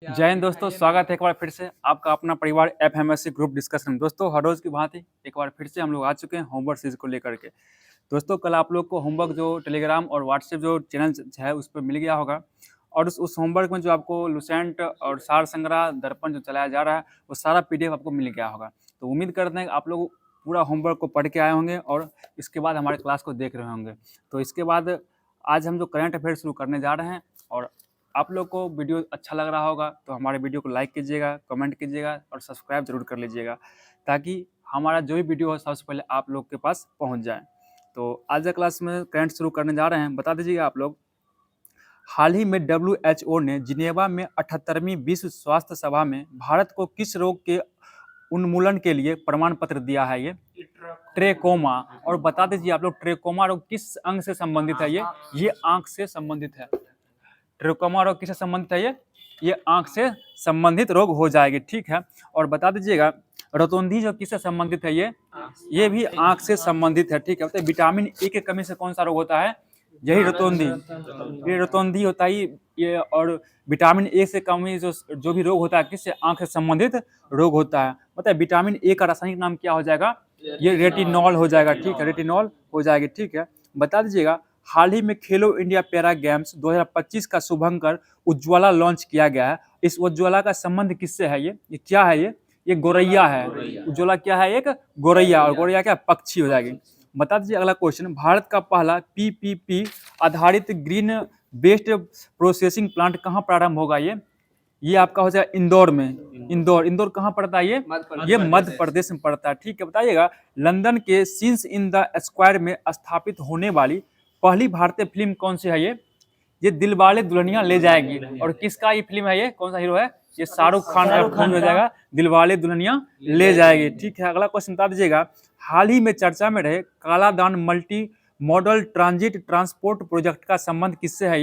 जय हिंद दोस्तों, स्वागत है एक बार फिर से आपका अपना परिवार एफएमएससी ग्रुप डिस्कशन में। दोस्तों, हर रोज की भांति एक बार फिर से हम लोग आ चुके हैं होमवर्क सीरीज को लेकर के। दोस्तों, कल आप लोग को होमवर्क जो टेलीग्राम और व्हाट्सएप जो चैनल है उस पर मिल गया होगा, और उस होमवर्क में जो आपको लुसेंट और सार संग्रह दर्पण जो चलाया जा रहा है वो सारा पीडीएफ आपको मिल गया होगा। तो उम्मीद करते हैं कि आप लोग पूरा होमवर्क को पढ़ के आए होंगे और इसके बाद हमारे क्लास को देख रहे होंगे। तो इसके बाद आज हम जो करंट अफेयर शुरू करने जा रहे हैं, और आप लोग को वीडियो अच्छा लग रहा होगा तो हमारे वीडियो को लाइक कीजिएगा, कमेंट कीजिएगा और सब्सक्राइब जरूर कर लीजिएगा, ताकि हमारा जो भी वीडियो हो सबसे पहले आप लोग के पास पहुंच जाए। तो आज का क्लास में करंट शुरू करने जा रहे हैं। बता दीजिएगा आप लोग, हाल ही में WHO ने जिनेवा में 78वीं विश्व स्वास्थ्य सभा में भारत को किस रोग के उन्मूलन के लिए प्रमाण पत्र दिया है? ये ट्रेकोमा। और बता दीजिए आप लोग, ट्रेकोमा रोग किस अंग से संबंधित है? ये आंख से संबंधित है। ट्रेकोमा रोग किससे संबंधित है? ये आंख से संबंधित रोग हो जाएगी, ठीक है। और बता दीजिएगा, रतौंधी जो किससे संबंधित है? ये भी आंख से संबंधित है, ठीक है। तो विटामिन ए की कमी से कौन सा रोग होता है? यही रतौंधी, ये रतौंधी होता है ये। और विटामिन ए से कमी जो भी रोग होता है किससे? आंख से संबंधित रोग होता है। मतलब विटामिन ए का रासायनिक नाम क्या हो जाएगा? ये रेटिनॉल हो जाएगा, ठीक है। रेटिनॉल हो जाएगी, ठीक है। बता दीजिएगा, हाल ही में खेलो इंडिया पैरा गेम्स 2025 का शुभंकर उज्ज्वला लॉन्च किया गया है। इस उज्ज्वला का संबंध किससे है? ये क्या है? ये गोरैया है। उज्ज्वला क्या है? एक गोरैया। और गोरैया क्या? पक्षी हो जाएगी। बता दीजिए अगला क्वेश्चन, भारत का पहला पीपीपी आधारित ग्रीन वेस्ट प्रोसेसिंग प्लांट कहाँ प्रारंभ होगा? ये आपका हो जाएगा इंदौर में। इंदौर कहाँ पड़ता है? ये मध्य प्रदेश में पड़ता है, ठीक है। बताइएगा, लंदन के सीन्स इन द स्क्वायर में स्थापित होने वाली पहली भारतीय फिल्म कौन सी है? ये दिलवाले दुल्हनिया ले जाएगी। और किसका ये फिल्म है? ये कौन सा हीरो है? ये शाहरुख खान का फिल्म हो जाएगा दिलवाले दुल्हनिया ले जाएगी, ठीक है। अगला क्वेश्चन बता दीजिएगा, हाल ही में चर्चा में रहे Kaladan multi modal transit transport project का संबंध किससे है?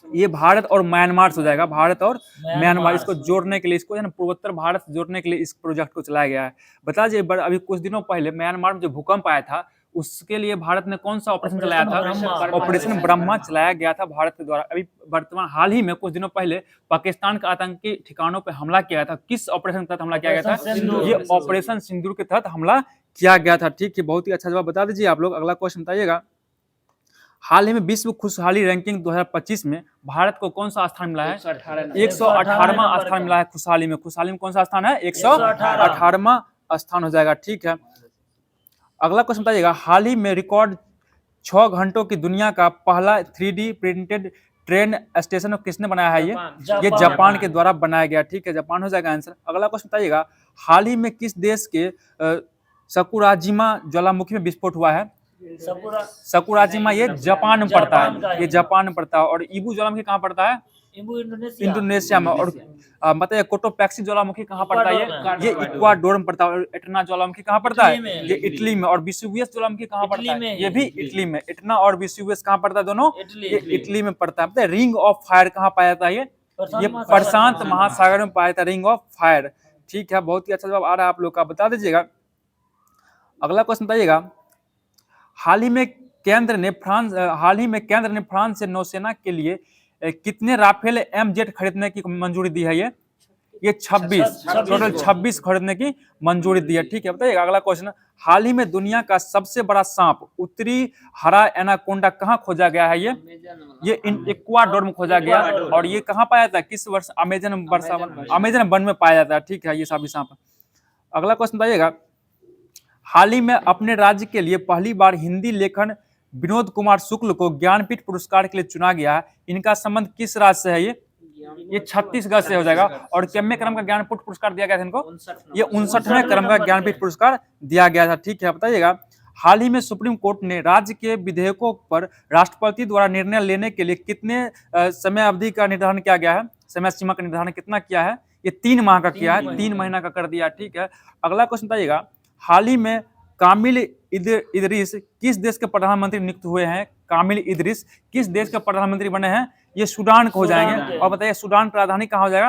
ये भारत और म्यांमार से हो जाएगा। भारत और म्यांमार, इसको जोड़ने के लिए, इसको है ना पूर्वोत्तर भारत से जोड़ने के लिए इस प्रोजेक्ट को चलाया गया है। बता दीजिए, अभी कुछ दिनों पहले म्यांमार में जो भूकंप आया था उसके लिए भारत ने कौन सा ऑपरेशन चलाया था? ऑपरेशन ब्रह्मा चलाया गया था भारत के द्वारा। अभी वर्तमान हाल ही में कुछ दिनों पहले पाकिस्तान का आतंकी ठिकानों पर हमला किया था। किस ऑपरेशन के तहत हमला किया गया था? ये ऑपरेशन सिंदूर के तहत हमला किया गया था, ठीक है। बहुत ही अच्छा जवाब बता दीजिए आप लोग। अगला क्वेश्चन बताइएगा, हाल ही में विश्व खुशहाली रैंकिंग 2025 में भारत को कौन सा स्थान मिला है? 118वां स्थान मिला है खुशहाली में। खुशहाली में कौन सा स्थान है? 118वां स्थान हो जाएगा, ठीक है। अगला क्वेश्चन बताइएगा, हाल ही में रिकॉर्ड 6 घंटों की दुनिया का पहला 3D प्रिंटेड ट्रेन स्टेशन किसने बनाया है? ये जापान के द्वारा बनाया गया, ठीक है। जापान हो जाएगा आंसर। अगला क्वेश्चन बताइएगा, हाल ही में किस देश के सकुराजिमा ज्वालामुखी में विस्फोट हुआ है? सकुराजिमा ये जापान में पड़ता है, ये जापान में पड़ता है। और इबू ज्वालामुखी कहाँ पड़ता है? इंडोनेशिया में। और बताइए, कोटोपैक्सी ज्वालामुखी कहाँ पड़ता है? ये इक्वाडोर में पड़ता है। और एटना ज्वालामुखी कहाँ पड़ता है? ये इटली में। और वेसुवियस ज्वालामुखी कहाँ पड़ता है? ये भी इटली में। एटना और वेसुवियस कहाँ पड़ता है? दोनों ये इटली में पड़ता है। रिंग ऑफ फायर कहाँ पाया जाता है? ये प्रशांत महासागर में पाया जाता है, रिंग ऑफ फायर, ठीक है। बहुत ही अच्छा जवाब आ रहा है आप लोग का, बता दीजिएगा। अगला क्वेश्चन बताइएगा, हाल ही में केंद्र ने फ्रांस से नौसेना के लिए कितने राफेल एमजेट खरीदने की मंजूरी दी है? ये 26, टोटल 26 खरीदने की मंजूरी दी है, ठीक है। बताइएगा अगला क्वेश्चन, हाल ही में दुनिया का सबसे बड़ा सांप उत्तरी हरा एनाकोंडा कहाँ खोजा गया है? ये इक्वाडोर में खोजा गया। और ये कहाँ पाया जाता है? किस वर्ष? अमेजन वन में पाया जाता है, ठीक है, ये सभी सांप। अगला क्वेश्चन बताइएगा, हाल ही में अपने राज्य के लिए पहली बार हिंदी लेखन विनोद कुमार शुक्ल को ज्ञानपीठ पुरस्कार के लिए चुना गया है। इनका संबंध किस राज्य से है? ये छत्तीसगढ़ से हो जाएगा। और कितने क्रम का ज्ञानपीठ पुरस्कार दिया गया था इनको? ये 59वें क्रम का ज्ञानपीठ पुरस्कार दिया गया था, ठीक है। बताइएगा, हाल ही में सुप्रीम कोर्ट ने राज्य के विधेयकों पर राष्ट्रपति द्वारा निर्णय लेने के लिए कितने समय अवधि का निर्धारण किया गया है? समय सीमा का निर्धारण कितना किया है? ये 3 माह का किया है, 3 महीना का कर दिया, ठीक है। अगला क्वेश्चन बताइएगा, हाल ही में कामिल इदरीस किस देश के प्रधानमंत्री नियुक्त हुए हैं? कामिल इदरीस किस देश के प्रधानमंत्री बने हैं? ये सूडान को हो जाएंगे। और बताइए, सूडान की राजधानी कहाँ हो जाएगा?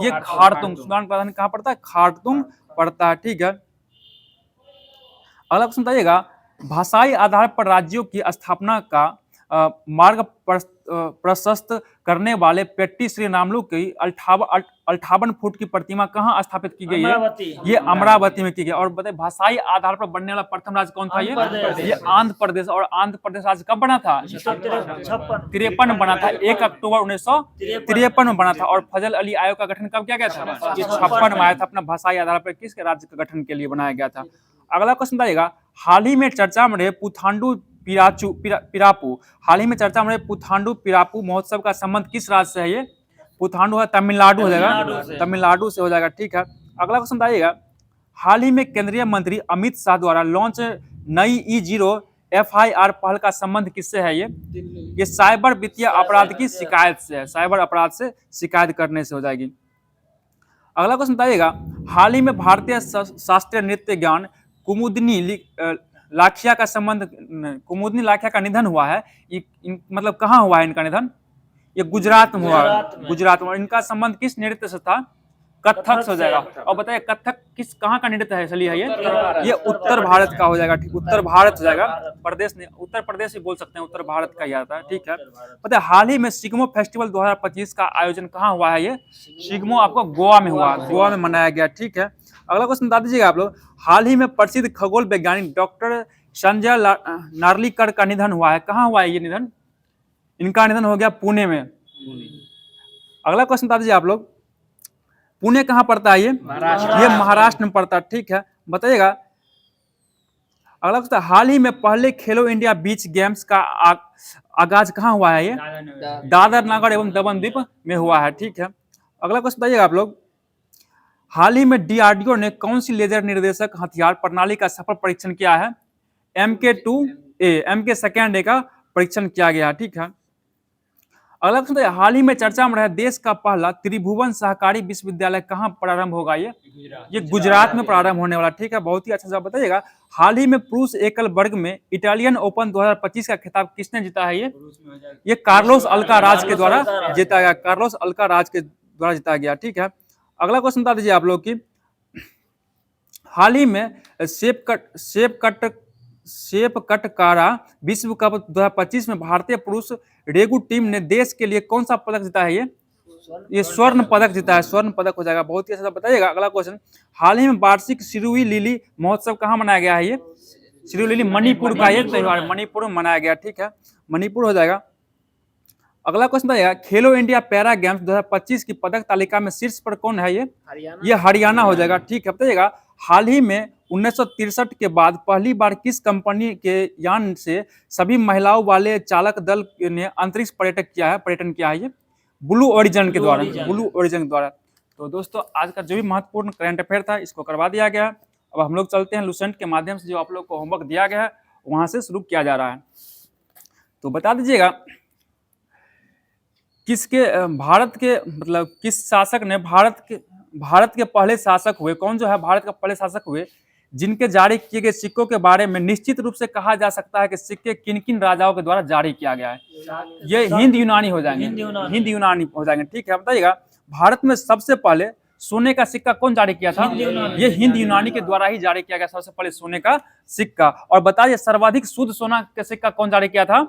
ये खार्तूम। सूडान की राजधानी कहाँ पड़ता है? खार्तूम पड़ता है, ठीक है। अगला क्वेश्चन बताइएगा, भाषाई आधार पर राज्यों की स्थापना का मार्ग प्रशस्त करने वाले पेट्टी श्री रामलू की 58 फुट की प्रतिमा कहाँ स्थापित की गई है? ये अमरावती में की गई। और बताइए भाषाई आधार पर बनने वाला प्रथम राज्य कौन था? ये आंध्र प्रदेश। और आंध्र प्रदेश राज्य कब बना था? 53 बना था, 1 अक्टूबर 1953 में बना था। और फजल अली आयोग का गठन कब किया गया था? ये 56 में आया था। अपना भाषाई आधार पर किसके राज्य का गठन के लिए बनाया गया था? अगला क्वेश्चन बताइएगा, हाल ही में चर्चा में रहे पुथांडु पिरापू, हाल ही में चर्चा में रहे पुथांडु पिरापू महोत्सव का संबंध किस राज्य से है? ये पुथांडु है, तमिलनाडु हो जाएगा, तमिलनाडु से हो जाएगा। ठीक है, अगला क्वेश्चन बताइएगा, हाल ही में केंद्रीय मंत्री अमित शाह द्वारा लॉन्च नई E0 FIR पहल का संबंध किससे है? ये साइबर वित्तीय अपराध की शिकायत से है, साइबर अपराध से शिकायत करने से हो जाएगी। अगला क्वेश्चन बताइएगा, हाल ही में भारतीय शास्त्रीय नृत्य ज्ञान कुमुदिनी लाखिया का संबंध, कुमुदिनी लाखिया का निधन हुआ है, मतलब कहाँ हुआ है इनका निधन? ये गुजरात में हुआ, गुजरात में। इनका संबंध किस नृत्य से था? कथक से हो जाएगा। और बताइए कथक किस कहाँ का नृत्य है? चलिए ये उत्तर भारत का हो जाएगा। ठीक, उत्तर भारत हो जाएगा, प्रदेश नहीं, उत्तर प्रदेश ही बोल सकते हैं, उत्तर भारत का ही आता है। ठीक है, बताइए हाल ही में सिग्मो फेस्टिवल 2025 का आयोजन कहाँ हुआ है? ये सिग्मो आपको गोवा में हुआ, गोवा में मनाया गया। ठीक है, अगला क्वेश्चन बता दीजिएगा आप लोग, हाल ही में प्रसिद्ध खगोल वैज्ञानिक डॉक्टर संजय नार्लिकर का निधन हुआ है, कहाँ हुआ है ये निधन? इनका निधन हो गया पुणे में। अगला क्वेश्चन बता दीजिए आप लोग, पुणे कहाँ पड़ता है? ये महाराष्ट्र में पड़ता है। ठीक है, बताइएगा अगला क्वेश्चन, हाल ही में पहले खेलो इंडिया बीच गेम्स का आगाज कहाँ हुआ है? ये दादर नगर एवं दमन द्वीप में हुआ है। ठीक है, अगला क्वेश्चन बताइएगा आप लोग, हाल ही में DRDO ने कौन सी लेजर निर्देशक हथियार प्रणाली का सफल परीक्षण किया है? MK2A, MK2A का परीक्षण किया गया। ठीक है, अगला क्वेश्चन, हाल ही में चर्चा में रहा देश का पहला त्रिभुवन सहकारी विश्वविद्यालय कहाँ प्रारंभ होगा? ये गुजरात में प्रारंभ होने वाला। ठीक है, बहुत ही अच्छा जवाब बताइएगा, हाल ही में पुरुष एकल वर्ग में इटालियन ओपन 2025 का खिताब किसने जीता है? ये कार्लोस अल्काराज के द्वारा जीता गया, कार्लोस अल्काराज के द्वारा जीता गया। ठीक है, अगला क्वेश्चन बता दीजिए आप लोग की, हाल ही में शेप कटकारा विश्व कप 2025 में भारतीय पुरुष रेगू टीम ने देश के लिए कौन सा पदक जीता है? ये स्वर्ण पदक जीता है, स्वर्ण पदक हो जाएगा। बहुत ही अच्छा बताइएगा। अगला क्वेश्चन, हाल ही में वार्षिक सिरुई लिली महोत्सव कहाँ मनाया गया है? ये सिरुई लिली मणिपुर का ये त्योहार मणिपुर में मनाया गया। ठीक है, मणिपुर हो जाएगा। अगला क्वेश्चन बताइएगा, खेलो इंडिया पैरा गेम्स 2025 की पदक तालिका में शीर्ष पर कौन है? ये हरियाणा हो जाएगा। ठीक है, बताइएगा हाल ही में 1963 के बाद पहली बार किस कंपनी के यान से सभी महिलाओं वाले चालक दल ने अंतरिक्ष पर्यटन किया है? ये ब्लू ओरिजिन के द्वारा, ब्लू ओरिजिन के द्वारा। तो दोस्तों आज का जो भी महत्वपूर्ण करंट अफेयर था इसको करवा दिया गया। अब हम लोग चलते हैं लुसेंट के माध्यम से जो आप लोग को होमवर्क दिया गया है वहां से शुरू किया जा रहा है। तो बता दीजिएगा किसके भारत के मतलब किस शासक ने भारत के पहले शासक हुए, कौन जो है भारत का पहले शासक हुए जिनके जारी किए गए सिक्कों के बारे में निश्चित रूप से कहा जा सकता है कि सिक्के किन किन राजाओं के द्वारा जारी किया गया है? ये हिंद यूनानी हो जाएंगे, हिंद यूनानी हो जाएंगे। ठीक है, बताइएगा भारत में सबसे पहले सोने का सिक्का कौन जारी किया था? ये हिंद यूनानी के द्वारा ही जारी किया गया सबसे पहले सोने का सिक्का। और बताइए सर्वाधिक शुद्ध सोना का सिक्का कौन जारी किया था?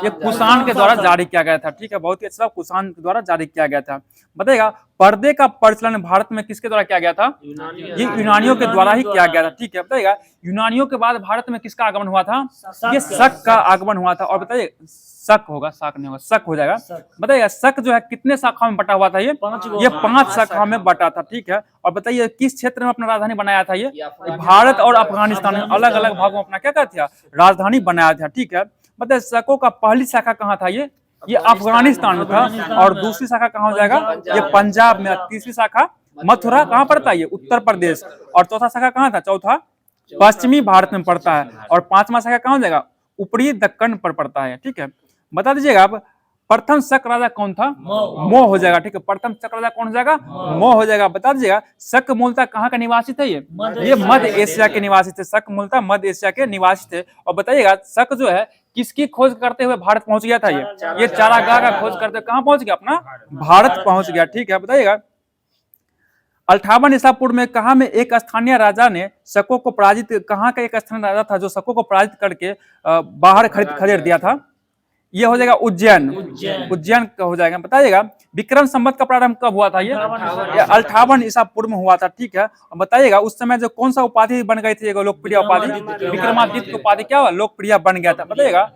ये कुषाण के द्वारा जारी किया गया था। ठीक है, बहुत ही अच्छा, कुषाण के द्वारा जारी किया गया था। बताइएगा पर्दे का प्रचलन भारत में किसके द्वारा किया गया था? ये यूनानियों के द्वारा ही किया गया था। ठीक है, बताइएगा यूनानियों के बाद भारत में किसका आगमन हुआ था? ये शक का आगमन हुआ था। और बताइए शक होगा, शक नहीं होगा, शक हो जाएगा। बताइए शक जो है कितने शाखाओं में बटा हुआ था? ये 5 शाखाओं में बटा था। ठीक है, और बताइए किस क्षेत्र में अपना राजधानी बनाया था? ये भारत और अफगानिस्तान में अलग अलग भागों में अपना क्या था राजधानी बनाया था। ठीक है, बताइए शकों का पहली शाखा कहाँ था? ये अफगानिस्तान में था। और दूसरी शाखा कहाँ हो जाएगा? ये पंजाब में। तीसरी शाखा मथुरा कहाँ पड़ता है? ये उत्तर प्रदेश। और चौथा शाखा कहाँ था? चौथा पश्चिमी भारत में पड़ता है। और पांचवा शाखा कहाँ हो जाएगा? ऊपरी दक्कन पर पड़ता है। ठीक है, बता दीजिएगा आप प्रथम शक राजा कौन था? मोह हो जाएगा। ठीक है, प्रथम शक राजा कौन हो जाएगा? मोह हो जाएगा। बता दीजिएगा शक मूलतः कहाँ का निवासी थे? ये मध्य एशिया के निवासी थे। शक मूलतः मध्य एशिया के निवासी थे। और बताइएगा शक जो है किसकी खोज करते हुए भारत पहुंच गया था? ये चारागाह का खोज करते कहाँ पहुंच गया? अपना भारत पहुंच गया। ठीक है, बताइएगा 58 ईसा पूर्व में कहाँ में एक स्थानीय राजा ने शकों को पराजित, कहाँ का एक स्थानीय राजा था जो शकों को पराजित करके बाहर खदेड़ दिया था? ये हो जाएगा उज्जैन, उज्जैन का हो जाएगा। बताइएगा विक्रम संवत का प्रारंभ कब हुआ था? ये 58 ईसा पूर्व में हुआ था, ठीक है। और बताइएगा उस समय जो कौन सा उपाधि बन गई थी, लोकप्रिय उपाधि, विक्रमादित्य की उपाधि क्या हुआ, लोकप्रिय बन गया था। बताइएगा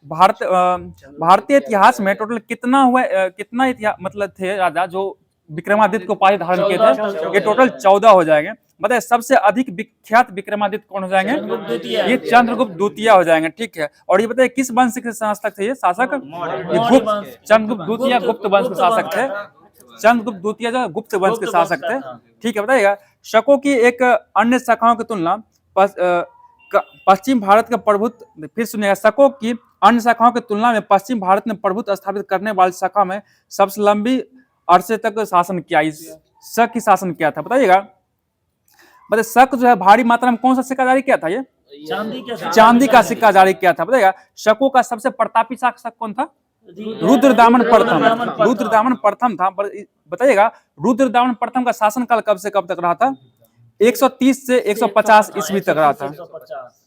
भारतीय इतिहास में टोटल कितना हुआ, कितना इतिहास मतलब थे राजा जो विक्रमादित्य को उपाधि धारण किए थे? ये टोटल 14 हो जाएंगे। बताइए सबसे अधिक विख्यात विक्रमादित्य कौन हो जाएंगे? ये चंद्रगुप्त द्वितीय हो जाएंगे, ठीक है। और ये बताइए किस वंश के शासक थे ये शासक? ये गुप्त, चंद्रगुप्त द्वितीय गुप्त वंश के शासक थे। चंद्रगुप्त द्वितीय जो गुप्त वंश के शासक थे, ठीक है। बताइएगा शकों की एक अन्य शाखाओं की तुलना पश्चिम भारत का प्रभुत्व, फिर सुनिएगा, शकों की अन्य शाखाओं की तुलना में पश्चिम भारत में प्रभुत्व स्थापित करने वाली शाखा में सबसे लंबी अरसे तक शासन किया, शक की शासन किया था। बताइएगा मतलब शक जो है भारी मात्रा में कौन सा सिक्का जारी किया था? ये चांदी का सिक्का जारी किया था। बताइएगा शकों का सबसे प्रतापी शासक कौन था? रुद्रदामन प्रथम, रुद्रदामन प्रथम था। बताइएगा रुद्रदामन प्रथम का शासनकाल कब से कब तक रहा था? 130 से 150 ईस्वी तक रहा था,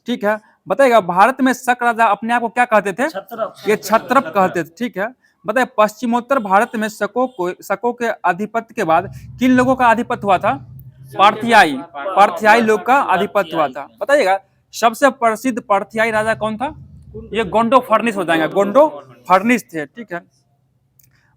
ठीक है। बताइएगा भारत में शक राजा अपने आप को क्या कहते थे? ये क्षत्रप कहते थे, ठीक है। बताइए पश्चिमोत्तर भारत में शकों के आधिपत्य के बाद किन लोगों का आधिपत्य हुआ था? पार्थियाई लोग का आधिपत्य हुआ था। बताइएगा सबसे प्रसिद्ध पार्थियाई राजा कौन था? ये गोंडो फर्निस हो जाएगा, गोंडो फर्निस थे, ठीक है।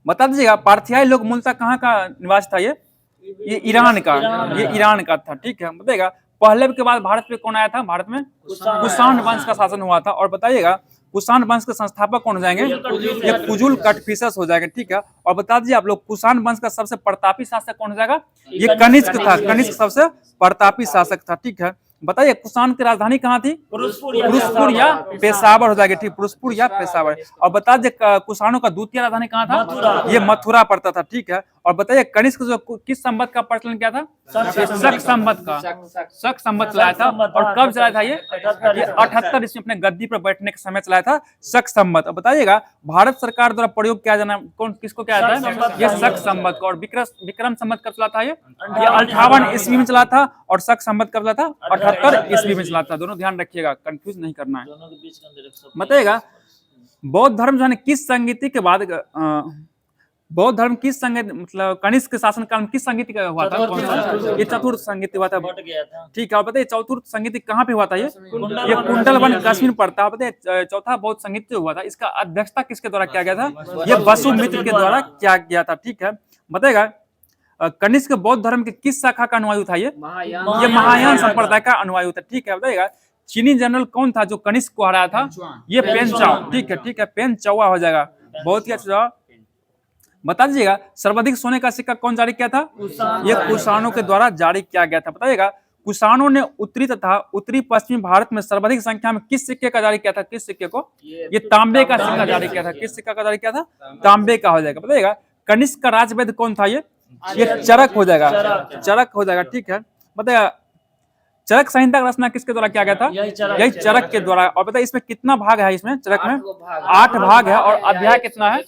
बता दीजिएगा पार्थियाई लोग मूलतः कहाँ का निवास था? ये ईरान का, ये ईरान का था, ठीक है। बताइएगा पहले के बाद भारत पे कौन आया था? भारत में कुषाण वंश का शासन हुआ था। और बताइएगा कुषाण वंश के संस्थापक कौन हो जाएंगे? ये कुजुल कटफिसस हो जाएगा, ठीक है। और बता दीजिए आप लोग कुषाण वंश का सबसे प्रतापी शासक कौन हो जाएगा? ये कनिष्क था, कनिष्क सबसे प्रतापी शासक था, ठीक है। बताइए कुषाण की राजधानी कहाँ थी? पुरुषपुर या पेशावर हो जाएगी, ठीक, पुरुषपुर या पेशावर। और बता दीजिए कुषाणों का द्वितीय राजधानी कहाँ था? ये मथुरा पड़ता था, ठीक है। और बताइए कनिष्क जो किस संवत का प्रचलन किया था? शक संवत का, शक संवत चलाया था। और कब चलाया था? ये 78 ईस्वी अपने गद्दी पर बैठने के समय चलाया था शक संवत। अब बताइएगा भारत सरकार द्वारा प्रयोग किया जाना कौन किसको क्या जाता है? ये शक संवत को। और विक्रम संवत कब चला था? ये 58 ईस्वी में चला था। और शक संवत कब चला था? 78 ईस्वी में चला था। दोनों ध्यान रखिएगा, कंफ्यूज नहीं करना है। बताइएगा बौद्ध धर्म जो है किस संगीति के बाद बौद्ध धर्म किस संगीत मतलब कनिष्क के शासनकाल में किस संगीति का हुआ था? ये चतुर्थ संगीति हुआ था, ठीक है। और बताइए चतुर्थ संगीति कहाँ पे हुआ था? ये कुंडलवन कश्मीर पड़ता है। बताइए चौथा बौद्ध संगीत जो हुआ था इसका अध्यक्षता किसके द्वारा किया गया था? ये वसुमित्र के द्वारा किया गया था, ठीक है। बताइएगा कनिष्क बौद्ध धर्म के किस शाखा का अनुयायी था? ये महायान संप्रदाय का अनुयायी था, ठीक है। बताइएगा चीनी जनरल कौन था जो कनिष्क को हराया था? ये पेन चाओ, ठीक है, ठीक है, पेन चाओ हो जाएगा, बहुत ही अच्छा। बता दीजिएगा सर्वाधिक सोने का सिक्का कौन जारी किया था? ये कुषाणों के द्वारा जारी किया गया था। बताइएगा कुषाणों ने उत्तरी तथा उत्तरी पश्चिमी भारत में सर्वाधिक संख्या में किस सिक्के का जारी किया था? किस सिक्के को? ये तांबे का सिक्का जारी किया था। किस सिक्का का जारी किया था? तांबे का हो जाएगा। बताइएगा कनिष्क का राजवैद्य कौन था? ये चरक हो जाएगा, चरक हो जाएगा, ठीक है। बताइएगा चरक संहिता का रचना किसके द्वारा किया गया था? यही चरक के द्वारा। और बताइए इसमें कितना भाग है? इसमें चरक में 8 भाग है। और अध्याय कितना है?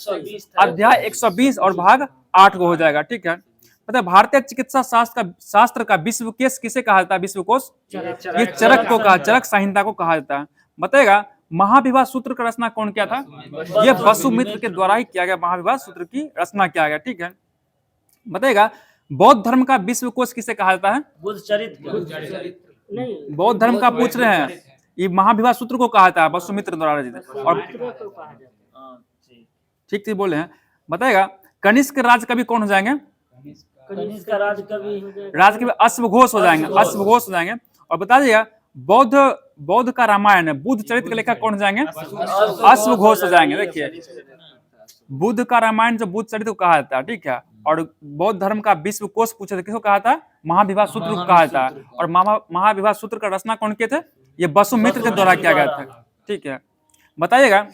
अध्याय 120 और भाग 8 को हो जाएगा, ठीक है। मतलब भारतीय चिकित्सा शास्त्र का विश्वकोश किसे कहा जाता है? विश्वकोश ये चरक को कहा, चरक संहिता को कहा जाता है। बताइएगा महाविवाह सूत्र का रचना कौन किया था? ये वसुमित्र के द्वारा ही किया गया, महाविवाह सूत्र की रचना किया गया, ठीक है। बताइएगा बौद्ध धर्म का विश्वकोश किसे कहा जाता है? बौद्ध धर्म का पूछ रहे हैं, ये महाविवाह सूत्र को कहा था वसुमित्र द्वारा रचित। और ठीक ठीक बोले हैं। बताएगा कनिष्क राज कवि कौन हो जाएंगे? कनिष्क राज कवि अश्वघोष हो जाएंगे, अश्वघोष हो जाएंगे। और बता दीजिएगा बौद्ध का रामायण है, बुद्ध चरित्र के लेखक कौन हो जाएंगे? अश्वघोष हो जाएंगे। देखिए बुद्ध का रामायण जो बुद्ध चरित्र को कहा जाता है, ठीक है। और बौद्ध धर्म का विश्वकोश पूछे थे, किसको कहा था? महाविवाह सूत्र को कहा जाता है। और महाविवाह सूत्र का रचना कौन किए थे? ये वसुमित्र के द्वारा किया गया था, ठीक है। बताइएगा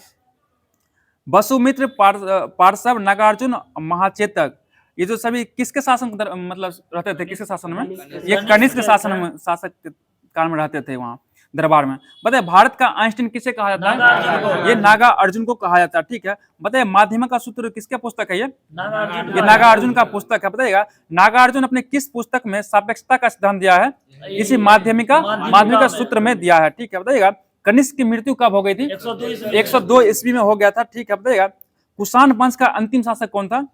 वसुमित्र, पार्श्व, नागार्जुन, महाचेतक, ये जो सभी किसके शासन मतलब रहते थे? किसके शासन में? ये कनिष्क के शासन में, शासक काल में रहते थे वहां दरबार में। बताइए भारत का आइंस्टीन किसे कहा जाता है? ये नागा अर्जुन को कहा जाता है, ठीक है। बताइए माध्यमिक का सूत्र किसका पुस्तक है? ये नागा अर्जुन का पुस्तक है। बताइएगा नागा अर्जुन अपने किस पुस्तक में सापेक्षता का सिद्धांत दिया है? इसी माध्यमिक का सूत्र में दिया है, ठीक है। बताइएगा कनिष्क की मृत्यु कब हो गई थी? 102 ईस्वी 102 ईस्वी में हो गया था। ठीक है, बताइएगा कुषाण वंश का अंतिम शासक कौन था?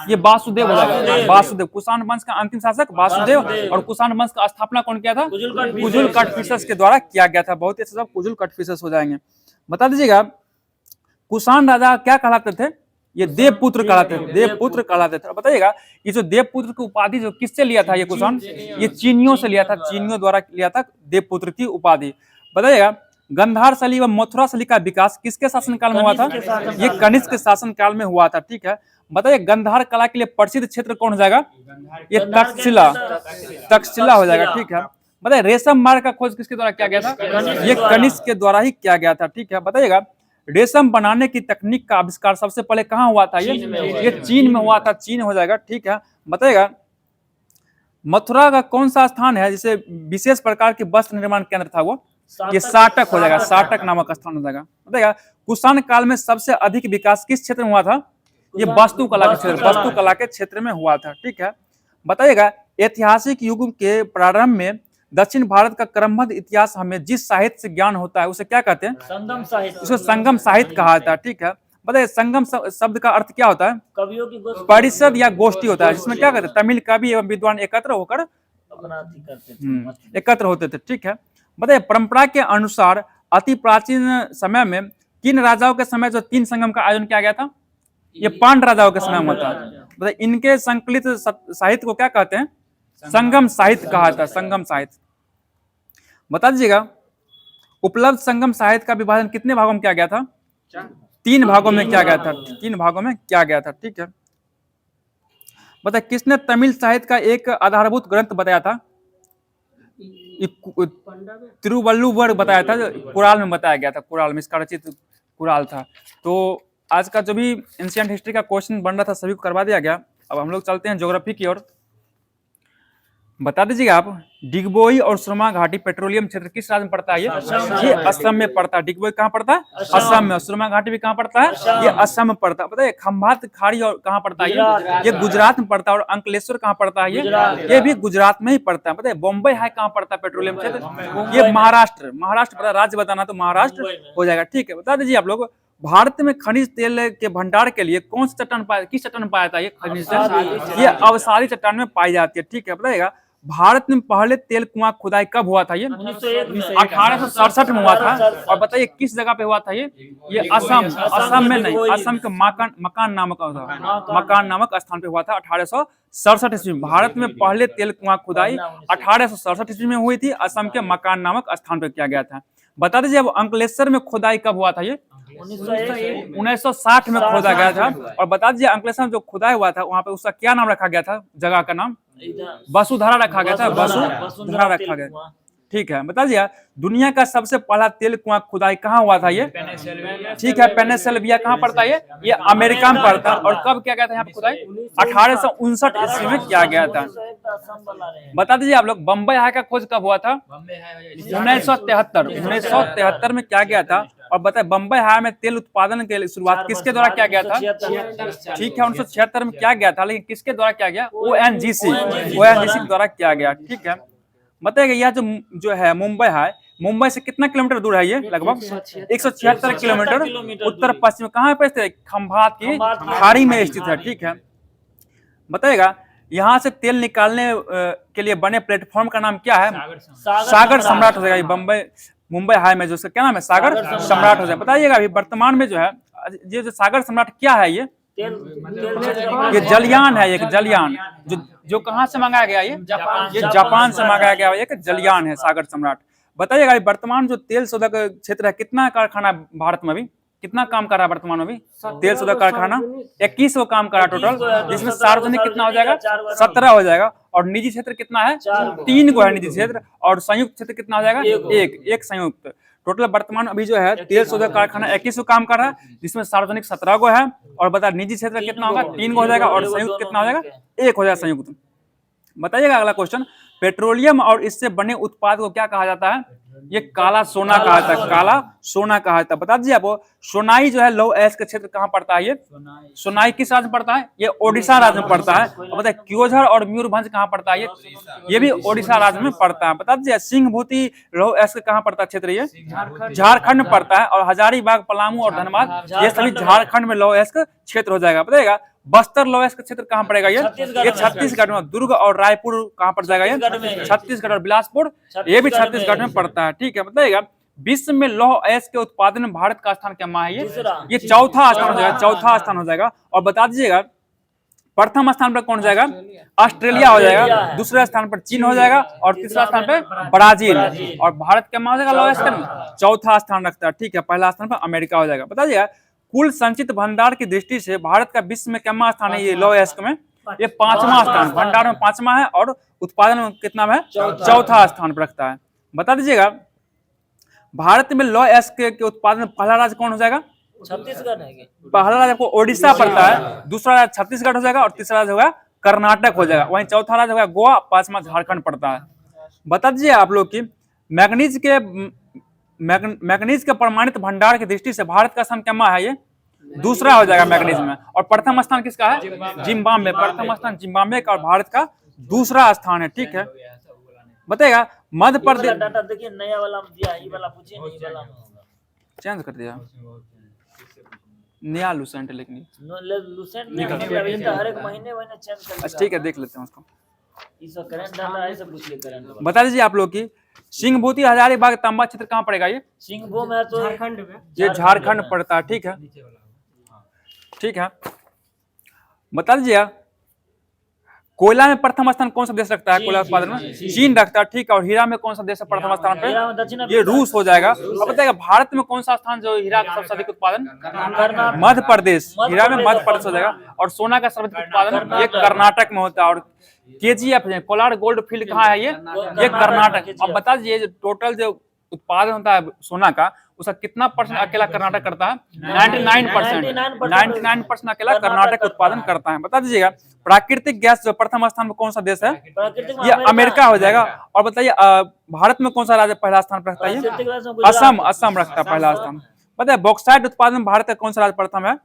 ये वासुदेव हो जाएगा। वासुदेव, कुषाण वंश का अंतिम शासक वासुदेव। और कुषाण वंश का स्थापना कौन किया था? कुजुल कटफिसस के द्वारा किया गया था। बहुत ही अच्छा, सब कुजुल कटफिसस हो जाएंगे। बता दीजिएगा कुषाण राजा क्या कहलाते थे? ये देवपुत्र कहलाते थे। देवपुत्र कहलाते थे। बताइएगा ये जो देवपुत्र की उपाधि जो किससे लिया था ये कुषाण? ये चीनियों से लिया था। चीनियों द्वारा लिया था देवपुत्र की उपाधि। बताइएगा गंधार शैली व मथुरा शैली का विकास किसके शासनकाल में हुआ था? ये कनिष्क के शासनकाल में हुआ था। ठीक है, बताइए गंधार कला के लिए प्रसिद्ध क्षेत्र कौन हो जाएगा? ये तक्षशिला। तक्षशिला हो जाएगा। ठीक है, बताइए रेशम मार्ग का खोज किसके द्वारा किया गया था? ये कनिष्क के द्वारा ही किया गया था। ठीक है, बताइएगा रेशम बनाने की तकनीक का आविष्कार सबसे पहले कहाँ हुआ था? ये चीन में हुआ था। चीन हो जाएगा। ठीक है, बताइएगा मथुरा का कौन सा स्थान है जिसे विशेष प्रकार के वस्त्र निर्माण केंद्र था? वो ये साटक हो जाएगा। साटक नामक स्थान हो जाएगा। बताइएगा कुषाण काल में सबसे अधिक विकास किस क्षेत्र में हुआ था? ये वास्तुकला के क्षेत्र, वास्तुकला के क्षेत्र में हुआ था। ठीक है, बताइएगा ऐतिहासिक युग के प्रारंभ में दक्षिण भारत का क्रमबद्ध इतिहास हमें जिस साहित्य से ज्ञान होता है उसे क्या कहते हैं? संगम साहित्य। इसको संगम साहित्य कहा जाता है। ठीक है, बताइए संगम शब्द का अर्थ क्या होता है? कवियों की गोष्ठी, परिषद या गोष्ठी होता है, जिसमें क्या कहते हैं तमिल कवि एवं विद्वान एकत्र होकर अपना अथी करते थे। एकत्र होते थे। ठीक है, बताइए परंपरा के अनुसार अति प्राचीन समय में किन राजाओं के समय जो 3 संगम का आयोजन किया गया था? ये पांड राजाओं के समय में होता है। बताइए इनके संकलित साहित्य को क्या कहते हैं? संगम साहित्य कहा जाता है। संगम साहित्य। बता दीजिएगा उपलब्ध संगम साहित्य का विभाजन कितने भागों में किया गया था? 3 भागों में किया गया था। 3 भागों में किया गया था। ठीक है, बताइए किसने तमिल साहित्य का एक आधारभूत ग्रंथ बताया था? तिरुवल्लुवर बताया था, कुराल में बताया गया था। कुराल में इसका रचित कुराल था। तो आज का जो भी एंशिएंट हिस्ट्री का क्वेश्चन बन रहा था सभी को करवा दिया गया। अब हम लोग चलते हैं ज्योग्राफी की ओर। बता दीजिएगा आप डिगबोई और सुरमा घाटी पेट्रोलियम क्षेत्र किस राज्य में पड़ता है? ये असम में पड़ता है। डिगबोई कहाँ पड़ता है? असम में। सुरमा घाटी भी कहाँ पड़ता है? ये असम में पड़ता है। बताइए खंभात खाड़ी और कहाँ पड़ता है? ये गुजरात में पड़ता है। और अंकलेश्वर कहाँ पड़ता है? ये भी गुजरात में ही पड़ता है। बताइए बॉम्बे है कहाँ पड़ता है पेट्रोलियम क्षेत्र? ये महाराष्ट्र। महाराष्ट्र पता, राज्य बताना तो महाराष्ट्र हो जाएगा। ठीक है, बता दीजिए आप लोग भारत में खनिज तेल के भंडार के लिए कौन सा चट्टान पाया, किस चट्टान में पाया था ये खनिज तेल? ये अवसादी चट्टान में पाई जाती है। ठीक है, बताइएगा भारत में पहले तेल कुआं खुदाई कब हुआ था? ये 1867 में हुआ था। और बताइए किस जगह पे हुआ था? ये असम। असम में नहीं, असम के मकान नामक मकान नामक स्थान पे हुआ था 1867 ईस्वी में। भारत में पहले तेल कुआं खुदाई 1867 ईस्वी में हुई थी। असम के मकान नामक स्थान पे किया गया था। बता दीजिए अब अंकलेश्वर में खुदाई कब हुआ था? ये 1960 में खोदा गया था। और बता दीजिए अंकलेश्वर में जो खुदाई हुआ था वहां पे उसका क्या नाम रखा गया था? जगह का नाम वसुधरा रखा गया था। वसुधरा रखा गया। ठीक है, बता दीजिए दुनिया का सबसे पहला तेल कुआं खुदाई कहाँ हुआ था? ये ठीक है पेनिसिल्वेनिया कहाँ पड़ता है? ये अमेरिका में पड़ता है। और कब किया गया था यहाँ पे खुदाई? 1859 ईस्वी में किया गया था। बता दीजिए आप लोग बम्बई हाई का खोज कब हुआ था? 1973 में किया गया था। और बताए बम्बई हाई में तेल उत्पादन के शुरुआत किसके द्वारा किया गया था? ठीक है 1976 में किया गया था, लेकिन किसके द्वारा किया गया? ONGC के द्वारा किया गया। ठीक है, बताइएगा यह जो है मुंबई है, मुंबई से कितना किलोमीटर दूर है? ये लगभग 176 किलोमीटर उत्तर पश्चिम कहाँ पे स्थित है? खंभात की खाड़ी में स्थित है। ठीक है, बताइएगा यहाँ से तेल निकालने के लिए बने प्लेटफॉर्म का नाम क्या है? सागर सम्राट हो जाएगा। मुंबई हाई में जो उसका क्या नाम है? सागर सम्राट हो जाएगा। बताइएगा अभी वर्तमान में जो है ये जो सागर सम्राट क्या है? ये जलयान है। एक जलयान जो कहाँ से मंगाया गया? ये जापान से मंगाया गया एक जलयान है सागर सम्राट। बताइएगा वर्तमान जो तेल शोधक क्षेत्र है कितना कारखाना भारत में अभी कितना काम कर रहा है वर्तमान में? भी तेल शोधक कारखाना 21 को काम कर रहा है टोटल, जिसमें सार्वजनिक कितना हो जाएगा? 17 हो जाएगा। और निजी क्षेत्र कितना है? 3 को है निजी क्षेत्र। और संयुक्त क्षेत्र कितना हो जाएगा? एक संयुक्त। टोटल वर्तमान अभी जो है तेल शोधक कारखाना 21 को काम कर रहा है, जिसमें सार्वजनिक 17 को है। और बता निजी क्षेत्र कितना होगा? 3 को हो जाएगा। और संयुक्त कितना हो जाएगा? 1 हो जाएगा संयुक्त। बताइएगा अगला क्वेश्चन पेट्रोलियम और इससे बने उत्पाद को क्या कहा जाता है? ये काला सोना कहा जाता है, काला सोना कहा जाता है। बता दीजिए आपको सोनाई जो है लौह अयस्क क्षेत्र कहाँ पड़ता है? ये सोनाई किस राज्य में पड़ता है? ये ओडिशा राज्य में पड़ता है। और बताइए क्योझर और मयूरभंज कहाँ पड़ता है? ये भी ओडिशा राज्य में पड़ता है। बता दीजिए सिंहभूति लौह अयस्क कहाँ पड़ता है क्षेत्र? ये झारखंड में पड़ता है। और हजारीबाग, पलामू और धनबाद ये सभी झारखंड में लौह अयस्क क्षेत्र हो जाएगा। बताइएगा बस्तर लौह अयस्क क्षेत्र कहाँ पड़ेगा? ये छत्तीसगढ़ में। दुर्ग और रायपुर कहाँ पड़ जाएगा? ये छत्तीसगढ़। और बिलासपुर ये भी छत्तीसगढ़ में पड़ता है। ठीक है, बताइएगा विश्व में लौह अयस्क के उत्पादन में भारत का स्थान क्या है? ये चौथा स्थान हो जाएगा, चौथा स्थान हो जाएगा। और बता दीजिएगा प्रथम स्थान पर कौन जाएगा? ऑस्ट्रेलिया हो जाएगा। दूसरे स्थान पर चीन हो जाएगा और तीसरा स्थान पर ब्राजील। और भारत क्या हो जाएगा लौह अयस्क में? चौथा स्थान रखता है। ठीक है, पहला स्थान पर अमेरिका हो जाएगा। बता दीजिएगा कुल संचित भंडार की दृष्टि से भारत का विश्व में क्या स्थान है? ये लौह अयस्क में ये पांचवा स्थान, भंडार में पांचवा है और उत्पादन में कितना है? चौथा स्थान पर रखता है। बता दीजिएगा भारत में लौह अयस्क के उत्पादन में पहला राज्य कौन हो जाएगा? छत्तीसगढ़ है। पहला राज्य आपको ओडिशा पड़ता है, दूसरा राज्य छत्तीसगढ़ हो जाएगा और तीसरा राज्य होगा कर्नाटक हो जाएगा। वहीं चौथा राज्य होगा गोवा, पांचवा झारखंड पड़ता है। बता दीजिए आप लोग की मैग्नीज के प्रमाणित भंडार की दृष्टि से भारत का स्थान क्या है? ये दूसरा हो जाएगा मैग्नीज में। और प्रथम स्थान किसका है? जिम्बाब्वे। प्रथम स्थान जिम्बाब्वे का और भारत का दूसरा स्थान है। ठीक है, बताएगा मध्य प्रदेश डाटा देखिए नया वाला दिया, ये वाला पूछिए नहीं, वाला चेंज कर दिया, नया लूसेंट लेकिन लूसेंट नहीं अभी तो हर एक महीने चेंज कर। अच्छा ठीक है, देख लेते हैं उसको। इसका करंट डाटा ऐसे पूछिए करंट। बता दीजिए आप लोग की सिंहभूति हजारीबाग तांबा क्षेत्र कहाँ पड़ेगा? ये सिंहभूम है तो झारखंड में, ये झारखंड पड़ता है। ठीक है, ठीक है, बता दीजिए कोयला में प्रथम स्थान कौन सा देश रखता है? कोयला उत्पादन में चीन रखता है। ठीक है, और हीरा में कौन सा देश है प्रथम स्थान पे? ये रूस हो जाएगा। अब बताइएगा भारत में कौन सा स्थान जो हीरा का सबसे अधिक उत्पादन? मध्य प्रदेश। हीरा में मध्य प्रदेश हो जाएगा। और सोना का सर्वाधिक उत्पादन ये कर्नाटक में होता है। और KGF कोलार गोल्ड फील्ड कहाँ है? ये कर्नाटक। अब बता दीजिए टोटल जो उत्पादन होता है सोना का उसका कितना परसेंट अकेला कर्नाटक करता है? 99% अकेला कर्नाटक उत्पादन करता है। बता दीजिएगा प्राकृतिक गैस जो प्रथम स्थान पर कौन सा देश है? ये अमेरिका हो जाएगा। और बताइए भारत में कौन सा राज्य पहला स्थान पर रखता है? असम। असम रखता है पहला स्थान। बताइए बॉक्साइट उत्पादन भारत का कौन सा राज्य प्रथम है?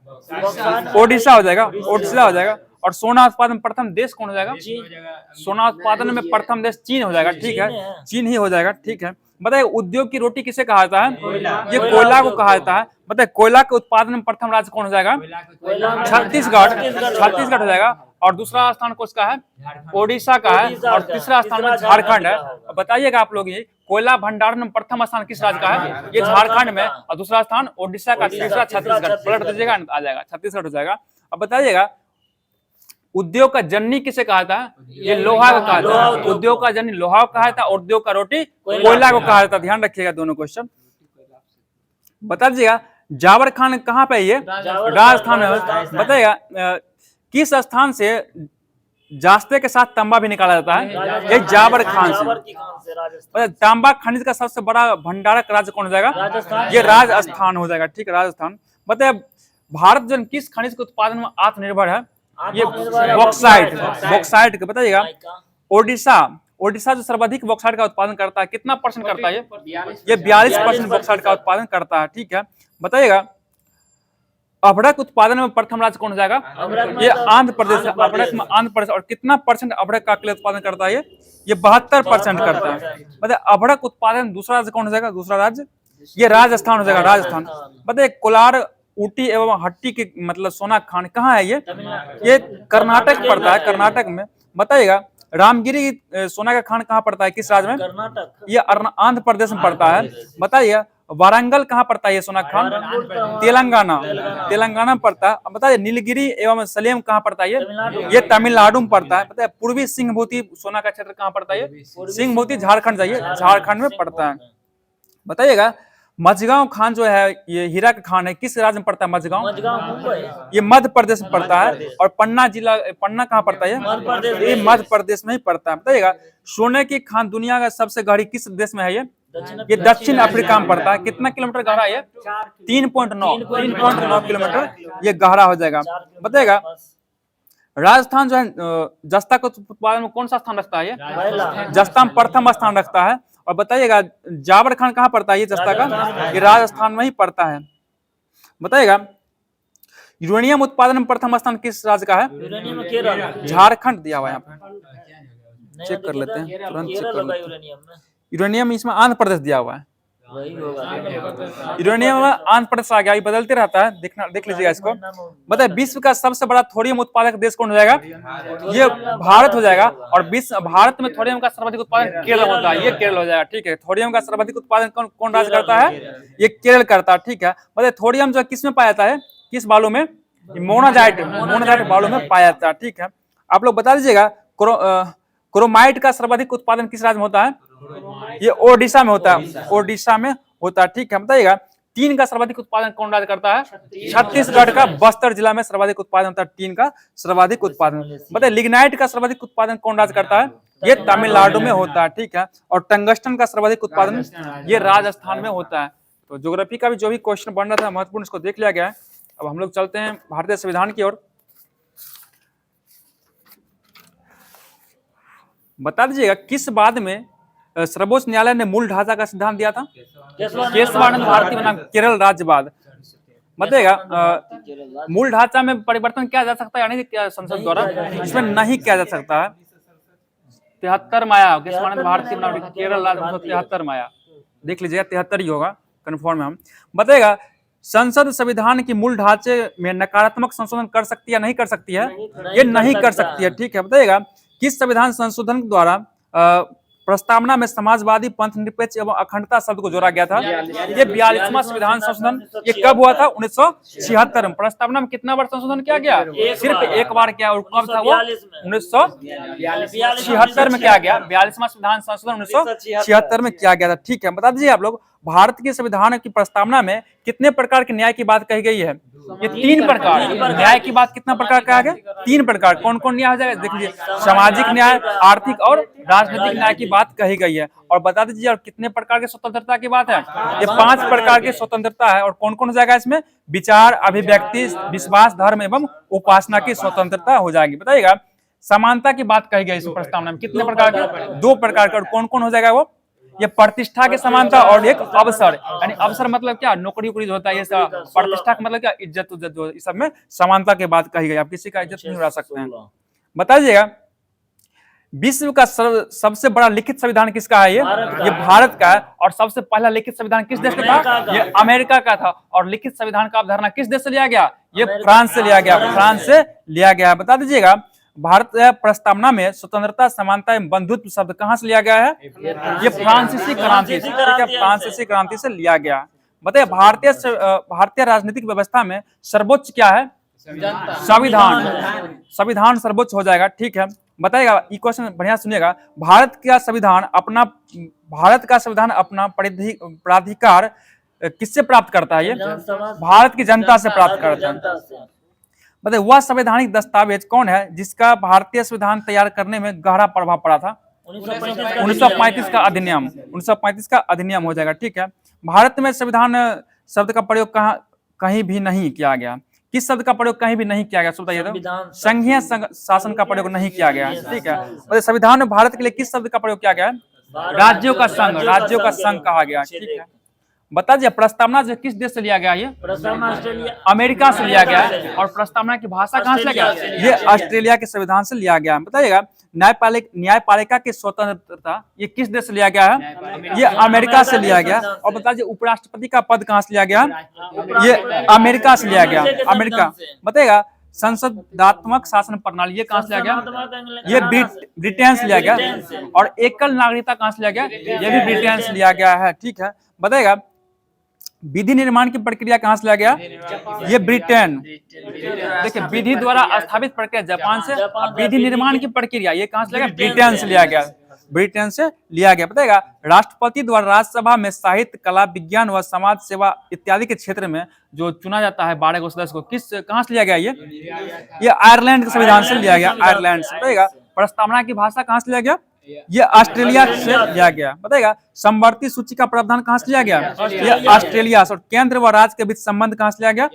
ओडिशा हो जाएगा, ओडिशा हो जाएगा। और सोना उत्पादन प्रथम देश कौन हो जाएगा? सोना उत्पादन में प्रथम देश चीन हो जाएगा। ठीक है, चीन ही हो जाएगा। ठीक है, बताइए उद्योग की रोटी किसे कहा जाता है? ये कोयला को कहा जाता है। बताइए कोयला के उत्पादन में प्रथम राज्य कौन हो जाएगा? छत्तीसगढ़। छत्तीसगढ़ हो जाएगा। और दूसरा स्थान किसका है? ओडिशा का है। और तीसरा स्थान में झारखंड है। बताइएगा आप लोग ये कोयला भंडारण में प्रथम स्थान किस राज्य का है? ये झारखंड में। और दूसरा स्थान ओडिशा का, तीसरा छत्तीसगढ़। पलट दीजिएगा आ जाएगा छत्तीसगढ़ हो जाएगा। अब बताइएगा उद्योग का जननी किसे कहा था? ये लोहा को कहा था। उद्योग का जननी लोहा को कहा था। उद्योग का रोटी कोयला को कहा था। ध्यान रखिएगा दोनों क्वेश्चन। बता दीजिएगा जावर खान कहाँ पे? ये राजस्थान में। बताइएगा किस स्थान से जास्ते के साथ तांबा भी निकाला जाता है? ये जावर खान से। तांबा खनिज का सबसे बड़ा भंडारक राज्य कौन हो जाएगा? ये राजस्थान हो जाएगा। ठीक है, राजस्थान। बताइए भारत जो किस खनिज के उत्पादन में आत्मनिर्भर है? ये बॉक्साइट। बॉक्साइट का बताइएगा ओडिशा। ओडिशा जो सर्वाधिक बॉक्साइट का उत्पादन करता है कितना परसेंट करता है? ये 42% बॉक्साइट का उत्पादन करता है। ठीक है, बताइएगा अभ्रक उत्पादन में प्रथम राज्य कौन हो जाएगा? ये आंध्र प्रदेश। अभ्रक में आंध्र प्रदेश। और कितना परसेंट अभ्रक का उत्पादन करता है? ये 72% करता है। बताइए अभ्रक उत्पादन दूसरा राज्य कौन हो जाएगा? दूसरा राज्य ये राजस्थान हो जाएगा। राजस्थान। बताइए कोलार, ऊटी एवं हट्टी के मतलब सोना खान कहाँ है? ये कर्नाटक पड़ता है, कर्नाटक में। बताइएगा रामगिरी सोना का खान कहाँ पड़ता है? किस राज्य में? कर्नाटक। ये आंध्र प्रदेश में पड़ता है। बताइए वारंगल कहाँ पड़ता है? ये सोना खान तेलंगाना। तेलंगाना में पड़ता है। बताइए नीलगिरी एवं सलेम कहाँ पड़ता है? ये तमिलनाडु में पड़ता है। बताइए पूर्वी सिंहभूति सोना का क्षेत्र कहाँ पड़ता है? सिंहभूति झारखंड जाइए, झारखंड में पड़ता है। बताइएगा मझगांव खान जो है ये हीरा का खान है, किस राज्य में पड़ता है? मझगांव ये मध्य प्रदेश में पड़ता है। और पन्ना जिला, पन्ना कहाँ पड़ता है? ये मध्य प्रदेश में ही पड़ता है। बताइएगा सोने की खान दुनिया का सबसे गहरी किस देश में है? ये दक्षिण अफ्रीका में पड़ता है। कितना किलोमीटर गहरा है? 3.9 किलोमीटर ये गहरा हो जाएगा। बताइएगा राजस्थान जो है जस्ता के उत्पादन में कौन सा स्थान रखता है? ये जस्ता में प्रथम स्थान रखता है। और बताइएगा जावरखंड कहाँ पड़ता है ये जस्ता का? ये राजस्थान में ही पड़ता है। बताइएगा यूरेनियम उत्पादन में प्रथम स्थान किस राज्य का है? यूरेनियम में केरल। झारखंड दिया हुआ है यहाँ पे, नहीं, चेक कर देखिए लेते हैं, तो तुरंत चेक केरल कर होगा लेते हैं। यूरेनियम में। यूरेनियम इसमें आंध्र प्रदेश दिया हुआ है। वही होगा। यूरेनियम में आंध्र प्रदेश आ गया, ये बदलते रहता है, देख लीजिएगा इसको। बताए विश्व का सबसे बड़ा थोरियम उत्पादक देश कौन हो जाएगा? ये भारत हो जाएगा। और विश्व भारत में थोरियम का सर्वाधिक उत्पादन केरल होता है, ये केरल हो जाएगा। ठीक है, थोरियम का सर्वाधिक उत्पादन कौन राज्य करता है? ये केरल करता है। ठीक है, बताए थोरियम जो किस में पाया जाता है, किस बालू में? मोनाजाइट बालू में पाया जाता है। ठीक है, आप लोग बता दीजिएगा क्रोमाइट का सर्वाधिक उत्पादन किस राज्य में होता है? ये ओडिशा में होता है, ओडिशा में होता है। ठीक है, बताइएगा टीन का सर्वाधिक उत्पादन कौन राज्य करता है? छत्तीसगढ़ का बस्तर जिला में सर्वाधिक उत्पादन होता है टीन का सर्वाधिक उत्पादन। बताइए लिग्नाइट का सर्वाधिक उत्पादन कौन राज्य करता है? ये तमिलनाडु में होता है। ठीक है, और टंगस्टन का सर्वाधिक उत्पादन ये राजस्थान में होता है। तो ज्योग्राफी का भी जो भी क्वेश्चन बन रहा था महत्वपूर्ण, इसको देख लिया गया है। अब हम लोग चलते हैं भारतीय संविधान की ओर। बता दीजिएगा किस बाद में सर्वोच्च न्यायालय ने मूल ढांचा का सिद्धांत दिया था? केशवानंद भारती बनाम केरल राज्यवाद। बताइएगा मूल ढांचा में परिवर्तन किया जा सकता है यानी कि संसद द्वारा? इसमें नहीं किया जा सकता है। 73 माया केशवानंद भारती बनाम केरल राज्य 73 माया, देख लीजिएगा 73 ही होगा, कन्फर्म है हम। बताइएगा संसद संविधान की मूल ढांचे में नकारात्मक संशोधन कर सकती है या नहीं कर सकती है? ये नहीं कर सकती है। ठीक है, बताइएगा किस संविधान संशोधन द्वारा प्रस्तावना में समाजवादी पंथ निरपेक्ष एवं अखंडता शब्द को जोड़ा गया था? ये 42वां संविधान संशोधन। ये कब हुआ था? 1976 में। प्रस्तावना में कितना बार संशोधन किया गया? सिर्फ एक बार किया। और कब था वो? 1976 में किया गया। 42वां संविधान संशोधन 1976 में किया गया था। ठीक है, बता दीजिए आप लोग भारत के संविधान की प्रस्तावना में कितने प्रकार के न्याय की बात कही गई है? ये 3 प्रकार न्याय की बात कितना प्रकार कहा गया? 3 प्रकार। कौन कौन न्याय हो जाएगा देख लीजिए, सामाजिक न्याय, आर्थिक और राजनीतिक न्याय की बात कही गई है। और बता दीजिए और कितने प्रकार के स्वतंत्रता की बात है? ये 5 प्रकार की स्वतंत्रता है। और कौन कौन हो जाएगा इसमें? विचार, अभिव्यक्ति, विश्वास, धर्म एवं उपासना की स्वतंत्रता हो जाएगी। बताइएगा समानता की बात कही गई इस प्रस्तावना में, कितने प्रकार के? 2 प्रकार का। और कौन कौन हो जाएगा वो? ये प्रतिष्ठा के समानता और एक अवसर, यानी अवसर मतलब क्या? नौकरी उकरी जो होता है ये सब। प्रतिष्ठा का मतलब क्या? इज्जत उज्जत जो, इस सब में समानता की बात कही गई। आप किसी का इज्जत नहीं उड़ा सकते हैं। बताइएगा विश्व का सबसे बड़ा लिखित संविधान किसका है? ये भारत का है। और सबसे पहला लिखित संविधान किस देश का था? ये अमेरिका का था। और लिखित संविधान का अवधारणा किस देश से लिया गया? ये फ्रांस से लिया गया, फ्रांस से लिया गया। बता दीजिएगा भारत प्रस्तावना में स्वतंत्रता, समानता एवं बंधुत्व शब्द कहां से लिया गया है? ये फ्रांसीसी क्रांति से, ठीक है, फ्रांसीसी क्रांति से लिया गया। बताइए भारतीय राजनीतिक व्यवस्था में सर्वोच्च क्या है? संविधान। संविधान सर्वोच्च हो जाएगा। ठीक है, बताइएगा ये क्वेश्चन बढ़िया सुनिएगा। भारत का संविधान अपना प्राधिकार किससे प्राप्त करता है? ये भारत की जनता से प्राप्त करता है। बताइए वह संवैधानिक दस्तावेज कौन है जिसका भारतीय संविधान तैयार करने में गहरा प्रभाव पड़ा था? 1935 का अधिनियम। 1935 का अधिनियम हो जाएगा। ठीक है, भारत में संविधान शब्द का प्रयोग कहीं भी नहीं किया गया। किस शब्द का प्रयोग कहीं भी नहीं किया गया? बताइए तो। संघीय शासन का प्रयोग नहीं किया गया। ठीक है, संविधान में भारत के लिए किस शब्द का प्रयोग किया गया? राज्यों का संघ, राज्यों का संघ कहा गया। ठीक है, बता दीजिए प्रस्तावना जो किस देश से लिया गया? ये अमेरिका से लिया गया। और प्रस्तावना की भाषा कहां से लिया गया? ये ऑस्ट्रेलिया के संविधान से लिया गया। बताइएगा न्यायपालिका की स्वतंत्रता ये किस देश से लिया गया है? ये अमेरिका से लिया गया। और बता दीजिए उपराष्ट्रपति का पद कहां से लिया गया? ये अमेरिका से लिया गया, अमेरिका। बताइएगा संसदात्मक शासन प्रणाली ये कहां से लिया गया? ये ब्रिटेन से लिया गया। और एकल नागरिकता कहां से लिया गया? ये भी ब्रिटेन से लिया गया है। ठीक है, बताइएगा विधि निर्माण की प्रक्रिया कहां से लिया गया? ये ब्रिटेन। देखिए विधि द्वारा स्थापित प्रक्रिया जापान से, विधि निर्माण की प्रक्रिया ये कहां से लिया गया? ब्रिटेन से लिया गया, ब्रिटेन से लिया गया। बताइएगा राष्ट्रपति द्वारा राज्यसभा में साहित्य, कला, विज्ञान व समाज सेवा इत्यादि के क्षेत्र में जो चुना जाता है 12 सदस्य को, कहां से लिया गया? ये आयरलैंड के संविधान से लिया गया, आयरलैंड से। बताइएगा प्रस्तावना की भाषा कहां से लिया गया? ये ऑस्ट्रेलिया से लिया गया। बताइएगा समवर्ती सूची का प्रावधान कहां से लिया गया? ये ऑस्ट्रेलिया से। और केंद्र व राज्य के बीच संबंध कहां से लिया गया?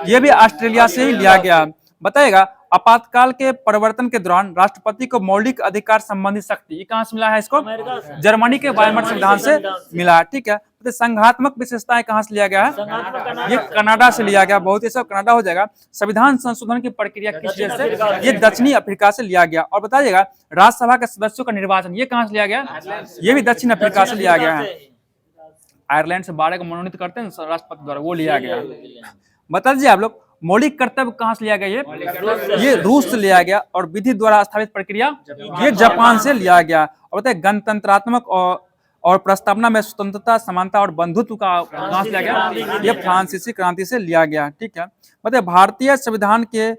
ये भी ऑस्ट्रेलिया से ही लिया गया। बताइएगा आपातकाल के परिवर्तन के दौरान राष्ट्रपति को मौलिक अधिकार संबंधी शक्ति, ये कहां से मिला है इसको? अमेरिका से। जर्मनी के वाइमर संविधान से मिला है। ठीक है, तो संघात्मक विशेषताएं कहां से लिया गया है? संघात्मक ये कनाडा से लिया गया, बहुत ही सब कनाडा हो जाएगा। संविधान संशोधन की प्रक्रिया किस देश से? ये दक्षिणी अफ्रीका से लिया गया। और बताइएगा राज्यसभा के सदस्यों का निर्वाचन ये कहां से लिया गया? ये भी दक्षिण अफ्रीका से लिया गया है। आयरलैंड से 12 को मनोनीत करते हैं राष्ट्रपति द्वारा, वो लिया गया। बता दीजिए आप लोग मौलिक कर्तव्य कहां से लिया गया? ये रूस से लिया गया। और विधि द्वारा स्थापित प्रक्रिया ये जापान से लिया गया। और बताइए गणतंत्रात्मक और प्रस्तावना में स्वतंत्रता, समानता और बंधुत्व का कहां से लिया गया? ये फ्रांसीसी क्रांति से लिया गया। ठीक है, बताइए भारतीय संविधान के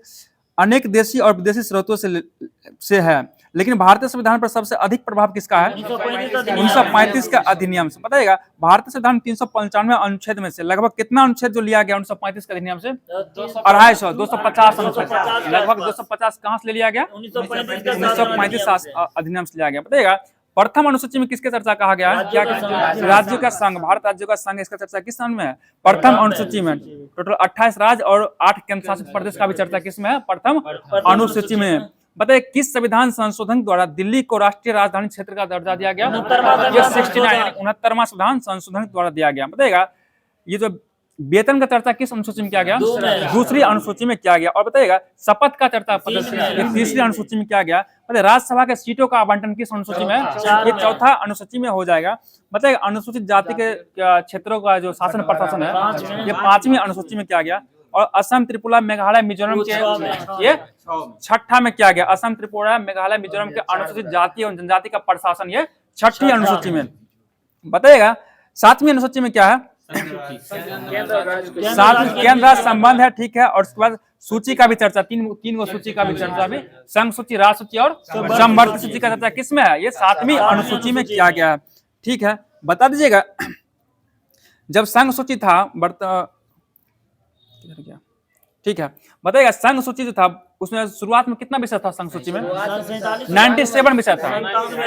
अनेक देशी और विदेशी स्रोतों से है, लेकिन भारतीय संविधान पर सबसे अधिक प्रभाव किसका है? 1935 का अधिनियम से। बताइएगा भारतीय संविधान 395 अनुच्छेद में से लगभग कितना अनुच्छेद जो लिया गया 1935 के अधिनियम से? 250 अनुच्छेद, लगभग 250 कहां से ले लिया गया? 1935 अधिनियम से लिया गया। बताइएगा प्रथम अनुसूची में किसके चर्चा कहा गया है? क्या राज्यों का संघ, भारत राज्यों का संघ, इसका चर्चा किस सन में है? प्रथम अनुसूची में। टोटल 28 राज्य और 8 केंद्र शासित प्रदेश का भी चर्चा किस में है? प्रथम अनुसूची में। बताइए किस संविधान संशोधन द्वारा दिल्ली को राष्ट्रीय राजधानी क्षेत्र का दर्जा दिया गया? 69वां संविधान संशोधन द्वारा दिया गया। बताइएगा ये जो वेतन का चर्चा किस अनुसूची में किया गया? दूसरी अनुसूची में किया गया। और बताइएगा शपथ का चर्चा तीसरी अनुसूची में किया गया। बताइए राज्यसभा के सीटों का आवंटन किस अनुसूची में? ये चौथा अनुसूची में हो जाएगा। बताइए अनुसूचित जाति के क्षेत्रों का जो शासन प्रशासन है ये 5वीं अनुसूची में किया गया। और असम, त्रिपुरा, मेघालय, मिजोरम के ये 6ठा में किया गया। असम, त्रिपुरा, मेघालय, मिजोरम के अनुसूचित जाति और जनजाति का प्रशासन ये 6ठी अनुसूची में। बताइएगा 7वीं अनुसूची में क्या है? केंद्र राज्य संबंध है। ठीक है, और उसके बाद सूची का भी चर्चा, तीन गो सूची का भी चर्चा भी, संघ सूची, राज सूची और समवर्ती सूची का चर्चा किस में है? ये 7वीं अनुसूची में किया गया है। ठीक है, बता दीजिएगा जब संघ सूची था ठीक है, बताइएगा संघ सूची जो था उसमें शुरुआत में कितना विषय था? संघ सूची में 97 विषय था।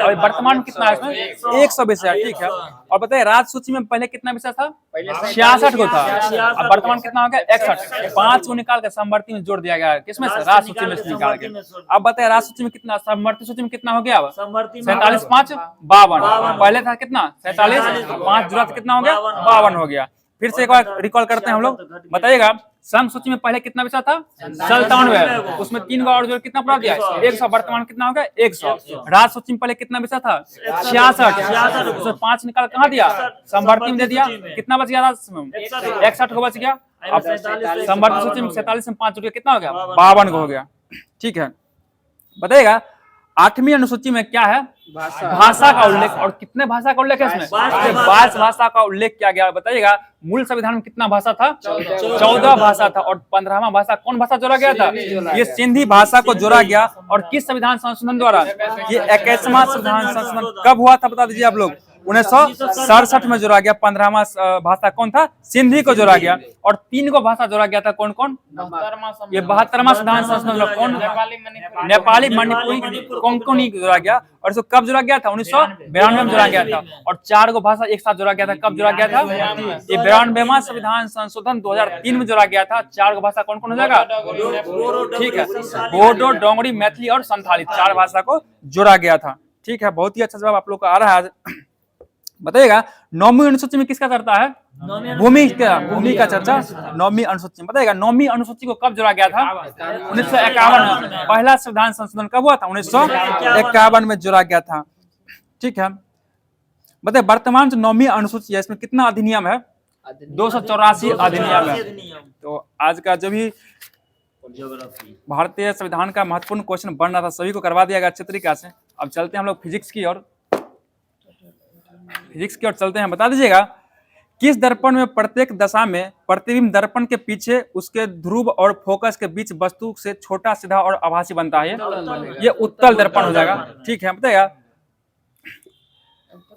और वर्तमान में कितना है इसमें? 100 विषय। ठीक है, और बताइए राज सूची में पहले कितना विषय था? 66 को था। अब वर्तमान कितना हो गया? 61। 5 को निकाल के समवर्ती में जोड़ दिया गया। किसमें से? राज सूची में से निकाल के। अब बताइए राज सूची में कितना, समवर्ती सूची में कितना हो गया? 47 5 52। पहले था कितना? 47, 5 जुड़ा तो कितना हो गया? 52 हो गया। फिर से एक बार रिकॉल करते हैं हम लोग। बताइएगा संघ सूची में पहले कितना विषय था? 97। उसमें 3 गो और जोड़ कितना पूरा दिया? 100। वर्तमान कितना हो गया? 100। राज सूची में पहले कितना विषय था? 66। उसमें 5 निकाल कहाँ दिया? समवर्ती में दे दिया। कितना बच गया? राज में 61 को बच गया। अब समवर्ती सूची में 47 में 5 जुड़ कितना हो गया? 52 को हो गया। ठीक है, बताइएगा 8वीं अनुसूची में क्या है? भाषा का उल्लेख। और कितने भाषा का उल्लेख है इसमें? 22 भाषा का उल्लेख किया गया। बताइएगा मूल संविधान में कितना भाषा था? 14 भाषा था। और 15वां भाषा कौन भाषा जोड़ा गया था? ये सिंधी भाषा को जोड़ा गया। और किस संविधान संशोधन द्वारा? ये 21वां संविधान संशोधन कब हुआ था बता दीजिए आप लोग? 1967 में जोड़ा गया। 15वां भाषा कौन था? सिंधी को जोड़ा गया। और 3 को भाषा जोड़ा गया था। कौन कौन? ये 72वां संविधान संशोधन कौन? नेपाली, मणिपुरी, कोंकणी को जोड़ा गया। और इसको कब जोड़ा गया था? 1992 में जोड़ा गया था। और 4 को भाषा एक साथ जोड़ा गया था। कब जोड़ा गया था? ये 92वां संविधान संशोधन 2003 में जोड़ा गया था। 4 को भाषा कौन कौन हो जाएगा? ठीक है, बोडो, डोंगरी, मैथिली और संथाली, 4 भाषा को जोड़ा गया था। ठीक है, बहुत ही अच्छा जवाब आप लोग का आ रहा है। बताइएगा 9वीं अनुसूची में किसका चर्चा है? भूमि का चर्चा 9वीं अनुसूची में। बताइएगा 9वीं अनुसूची को कब जोड़ा गया था? 1951 में। पहला संविधान संशोधन कब हुआ था? 1951 में जोड़ा गया था। ठीक है, बताइए वर्तमान जो 9वीं अनुसूची है इसमें कितना अधिनियम है? 284 अधिनियम है। तो आज का जो भी भारतीय संविधान का महत्वपूर्ण क्वेश्चन बन रहा था सभी को करवा दिया गया अच्छे तरीके से। अब चलते हैं हम लोग फिजिक्स की ओर चलते हैं। बता दीजिएगा किस दर्पण में प्रत्येक दशा में प्रतिबिंब दर्पण के पीछे उसके ध्रुव और फोकस के बीच वस्तु से छोटा, सीधा और आभासी बनता है? ये उत्तल दर्पण हो जाएगा। ठीक है, बताइएगा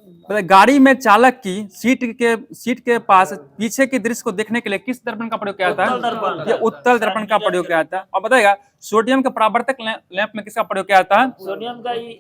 बताइए गाड़ी में चालक की सीट के पास पीछे के दृश्य को देखने के लिए किस दर्पण का प्रयोग किया जाता उत्तल दर्पण। है? ये उत्तल दर्पण का प्रयोग किया जाता है। और बताइएगा सोडियम के परावर्तक लैंप में किसका प्रयोग किया जाता है? सोडियम का ही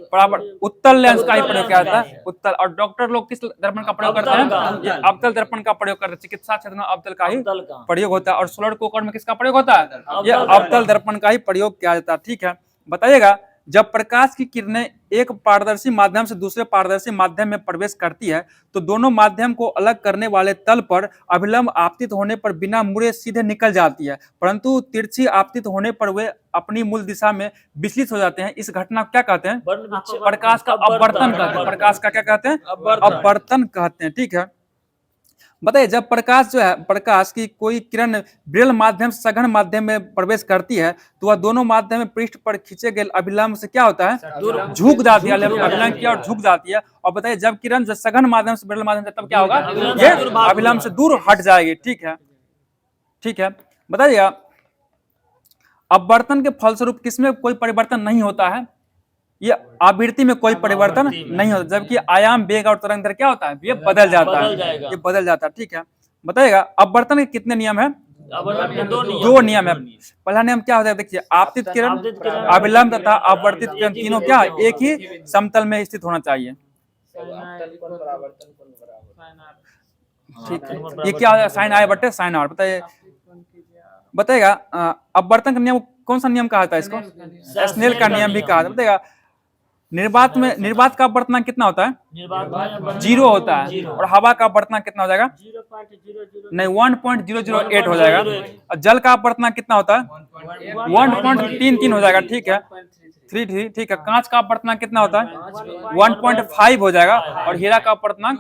उत्तल लेंस का ही उत्तल प्रयोग लेंस किया जाता का है। उत्तल। और डॉक्टर लोग किस दर्पण का प्रयोग करते अवतल हैं? का। ये अवतल दर्पण का प्रयोग करते हैं। चिकित्सा क्षेत्र में अवतल का ही अवतल का। प्रयोग होता है। और सोलर कुकर में किसका प्रयोग होता है? ये अवतल अवतल दर्पण का ही प्रयोग किया जाता है। ठीक है, बताइएगा जब प्रकाश की किरणें एक पारदर्शी माध्यम से दूसरे पारदर्शी माध्यम में प्रवेश करती है तो दोनों माध्यम को अलग करने वाले तल पर अभिलंब आपतित होने पर बिना मुड़े सीधे निकल जाती है, परंतु तिरछी आपतित होने पर वे अपनी मूल दिशा में विचलित हो जाते हैं। इस घटना को क्या कहते हैं? प्रकाश का अपवर्तन कहते हैं। प्रकाश का क्या कहते हैं? अपवर्तन कहते हैं। ठीक है, बताइए जब प्रकाश की कोई किरण विरल माध्यम से सघन माध्यम में प्रवेश करती है तो वह दोनों माध्यम में पृष्ठ पर खींचे गए अभिलंब से क्या होता है? झुक जाती है। अभिलंब की ओर झुक जाती है। और बताइए जब किरण जो सघन माध्यम से विरल माध्यम से तब क्या होगा? ये अभिलंब से दूर हट जाएगी। ठीक है, ठीक है, बताइएगा अपवर्तन के फलस्वरूप किसमें कोई परिवर्तन नहीं होता है? ये आवृत्ति में कोई परिवर्तन नहीं होता, जबकि आयाम, वेग और तरंग दैर्ध्य क्या होता है? ये बदल जाता है। ये बदल जाता है। ठीक है, बताइएगा अपवर्तन के कितने नियम है? दो नियम है। पहला नियम क्या होता है? देखिए आपतित किरण, अभिलंब तथा अपवर्तित किरण तीनों क्या एक ही समतल में स्थित होना चाहिए। ठीक है, ये क्या होता है? साइन आई बटे साइन आर। बताइएगा अपवर्तन का नियम कौन सा नियम कहा था इसको? स्नेल का नियम भी कहा था। बताइएगा निर्वात का अपवर्तनांक कितना होता है? 0 होता है। और हवा का अपवर्तनांक कितना हो जाएगा? नहीं 1.008 हो जाएगा। और जल का अपवर्तनांक कितना होता है? 1.33 हो जाएगा। ठीक है, 3 ठीक है। कांच का अपवर्तनांक कितना होता है? 1.5 हो जाएगा। और हीरा का अपवर्तनांक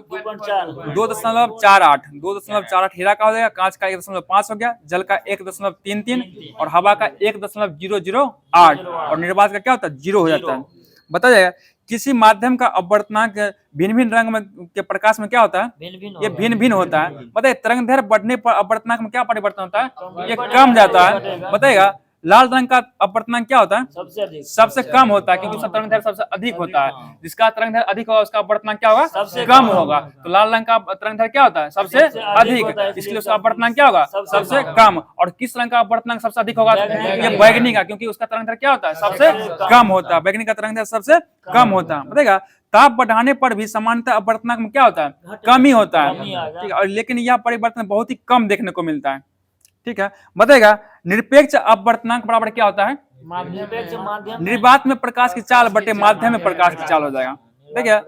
2.48 हीरा का हो जाएगा। कांच का 1.5 हो गया। जल का 1.33 और हवा का 1.008 और निर्वात का क्या होता है? 0 हो जाता है। बता जाएगा किसी माध्यम का अपवर्तनांक भिन्न भिन्न रंग में के प्रकाश में क्या होता है? ये भिन्न भिन्न होता है। बताइए तरंग दैर्ध्य बढ़ने पर अपवर्तनांक में क्या परिवर्तन होता है? ये कम जाता है। बताइएगा लाल रंग का अपवर्तनांक क्या होता है? सबसे कम होता है, क्योंकि उसका तरंग दैर्ध्य सबसे अधिक होता है। जिसका तरंग दैर्ध्य अधिक होगा उसका अपवर्तनांक क्या होगा? कम होगा। तो लाल रंग का तरंग दैर्ध्य क्या होता है? सबसे अधिक, इसलिए उसका अपवर्तनांक क्या होगा? सबसे कम। और किस रंग का अपवर्तनांक सबसे अधिक होगा? ये बैगनी का, क्योंकि उसका तरंग दैर्ध्य क्या होता है? सबसे कम होता है। बैगनी का तरंग दैर्ध्य सबसे कम होता है। बताइएगा ताप बढ़ाने पर भी सामान्यतः अपवर्तनांक में क्या होता है? कम ही होता है। ठीक है, लेकिन यह परिवर्तन बहुत ही कम देखने को मिलता है। ठीक है, बताइएगा निरपेक्ष अपवर्तनांक बराबर क्या होता है? निर्वात में प्रकाश की चाल बटे माध्यम में प्रकाश की चाल हो जाएगा। ठीक है,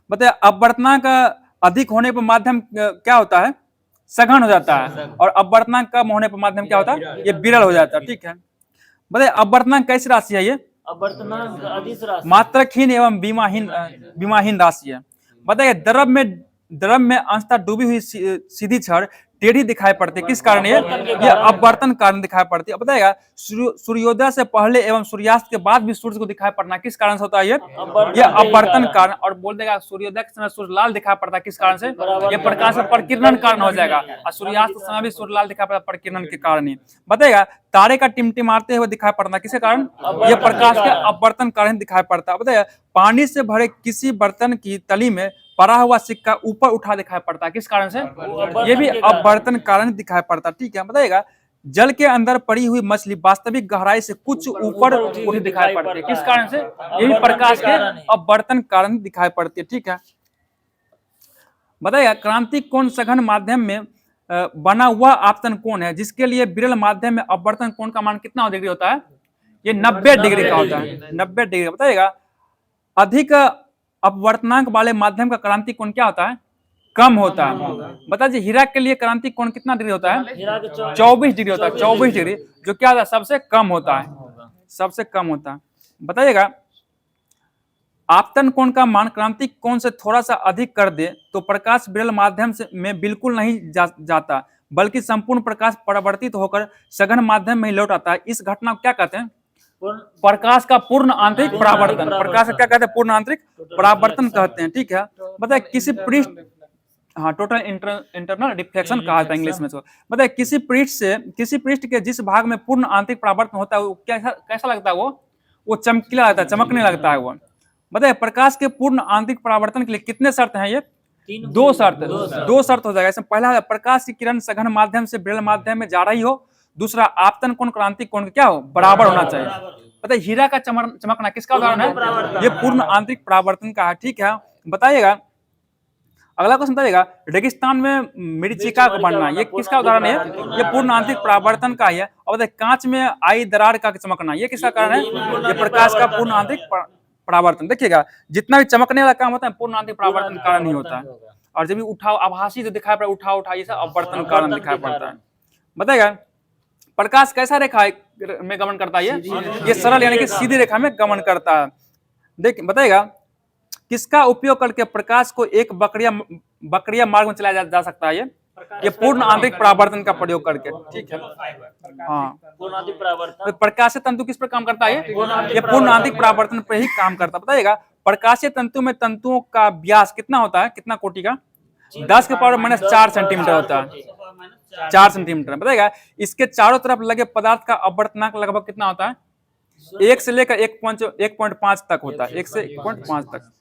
बताइए अपवर्तनांक अधिक होने पर माध्यम क्या होता है? सघन हो जाता है। और अपवर्तनांक कम होने पर माध्यम क्या होता है? ये विरल हो जाता है। ठीक है, बताइए अपवर्तनांक कैसी राशि है? ये अपवर्तनांक अदिश राशि, मात्रकहीन एवं विमाहीन राशि है। बताइए द्रव में अंशतः डूबी हुई सीधी छड़ टेढ़ी दिखाई पड़ती है, किस कारण? ये अपवर्तन कारण दिखाई पड़ती है। बताइएगा सूर्योदय से पहले एवं सूर्यास्त के बाद भी सूर्य को दिखाई पड़ना किस कारण से होता है? ये अपवर्तन कारण। और बोल देगा सूर्योदय के समय सूर्य लाल दिखाई पड़ता है, किस कारण से? ये प्रकाश प्रकीर्णन कारण हो जाएगा। और सूर्यास्त के समय भी सूर्य लाल दिखाई पड़ता है प्रकीर्णन के कारण ही। बताइएगा तारे का टिमटिमाते हुए दिखाई पड़ना किसके कारण? ये प्रकाश के अपवर्तन कारण दिखाई पड़ता है। बताइए पानी से भरे किसी बर्तन की तली में पड़ा हुआ सिक्का ऊपर उठा दिखाई पड़ता है, किस कारण से? ये भी अपवर्तन कारण दिखाई पड़ता है। ठीक है, बताइएगा जल के अंदर पड़ी हुई मछली वास्तविक गहराई से कुछ ऊपर उठी दिखाई पड़ती है, किस कारण से? ये भी प्रकाश के अपवर्तन कारण दिखाई पड़ती है। ठीक है, बताइएगा क्रांति कोण सघन माध्यम में बना हुआ आपतन कोण है जिसके लिए विरल माध्यम में अपवर्तन कोण का मान कितना डिग्री होता है? ये 90 डिग्री का होता है। 90 डिग्री। बताइएगा अधिक अपवर्तनांक वाले माध्यम का क्रांति कोण क्या होता है? कम होता है। बताइए हीरा के लिए क्रांति कोण कितना डिग्री होता है? 24 डिग्री होता है। 24 डिग्री जो क्या होता है? सबसे कम होता है। सबसे कम होता है। बताइएगा आपतन कोण का मान क्रांति कोण से थोड़ा सा अधिक कर दे तो प्रकाश विरल माध्यम से में बिल्कुल नहीं जाता, बल्कि संपूर्ण प्रकाश परावर्तित होकर सघन माध्यम में ही लौट आता है। इस घटना को क्या कहते हैं? प्रकाश का पूर्ण आंतरिक परावर्तन। प्रकाश का क्या कहते हैं? पूर्ण आंतरिक परावर्तन कहते हैं। ठीक है, बताइए किसी पृष्ठ, हाँ टोटल इंटरनल रिफ्लेक्शन कहा था इंग्लिश में। बताइए किसी पृष्ठ के जिस भाग में पूर्ण आंतरिक परावर्तन होता है वो कैसा लगता है? वो चमकीला लगता है, चमकने लगता है वो। बताइए प्रकाश के पूर्ण आंतरिक परावर्तन के लिए कितने शर्त हैं? ये दो शर्त हो जाएगा। इसमें पहला है प्रकाश की किरण सघन माध्यम से विरल माध्यम में जा रही हो। दूसरा आपतन कोण क्रांतिक कोण क्या हो, बराबर होना चाहिए। बताइए हीरा का चमकना किसका उदाहरण है? ये पूर्ण आंतरिक परावर्तन का है। ठीक है, बताइएगा अगला क्वेश्चन बताइएगा रेगिस्तान में मरीचिका को बनना, ये किसका उदाहरण है? ये पूर्ण आंतरिक परावर्तन का है। और बताइए कांच में आई दरार का चमकना, ये किसका कारण है? ये प्रकाश का पूर्ण आंतरिक परावर्तन। देखिएगा जितना भी चमकने वाला काम होता है पूर्ण आंतरिक परावर्तन कारण ही होता है। और जब भी उठाओ आभासी जो दिखाई पड़ा उठा ये सब अपवर्तन कारण दिखाई पड़ता है। बताएगा प्रकाश कैसा रेखा में गमन करता है? ये सरल यानी कि सीधी रेखा में गमन करता है। देख बताएगा किसका उपयोग करके प्रकाश को एक बकरिया मार्ग में चलाया जा सकता है? ये पूर्ण आंतरिक परावर्तन का प्रयोग करके। ठीक है, हाँ पूर्ण आंतरिक परावर्तन। प्रकाशीय तंतु किस पर काम करता है? ये पूर्ण आंतरिक परावर्तन पर ही काम करता है। बताइएगा प्रकाशीय तंतु में तंतुओं का व्यास कितना होता है, कितना कोटि का? 10 के पावर -4 सेंटीमीटर होता है, 4 सेंटीमीटर। बताइएगा इसके चारों तरफ लगे पदार्थ का अपवर्तनांक लगभग कितना होता है? 1 से लेकर 1.5 तक होता है, 1 से 1.5 तक।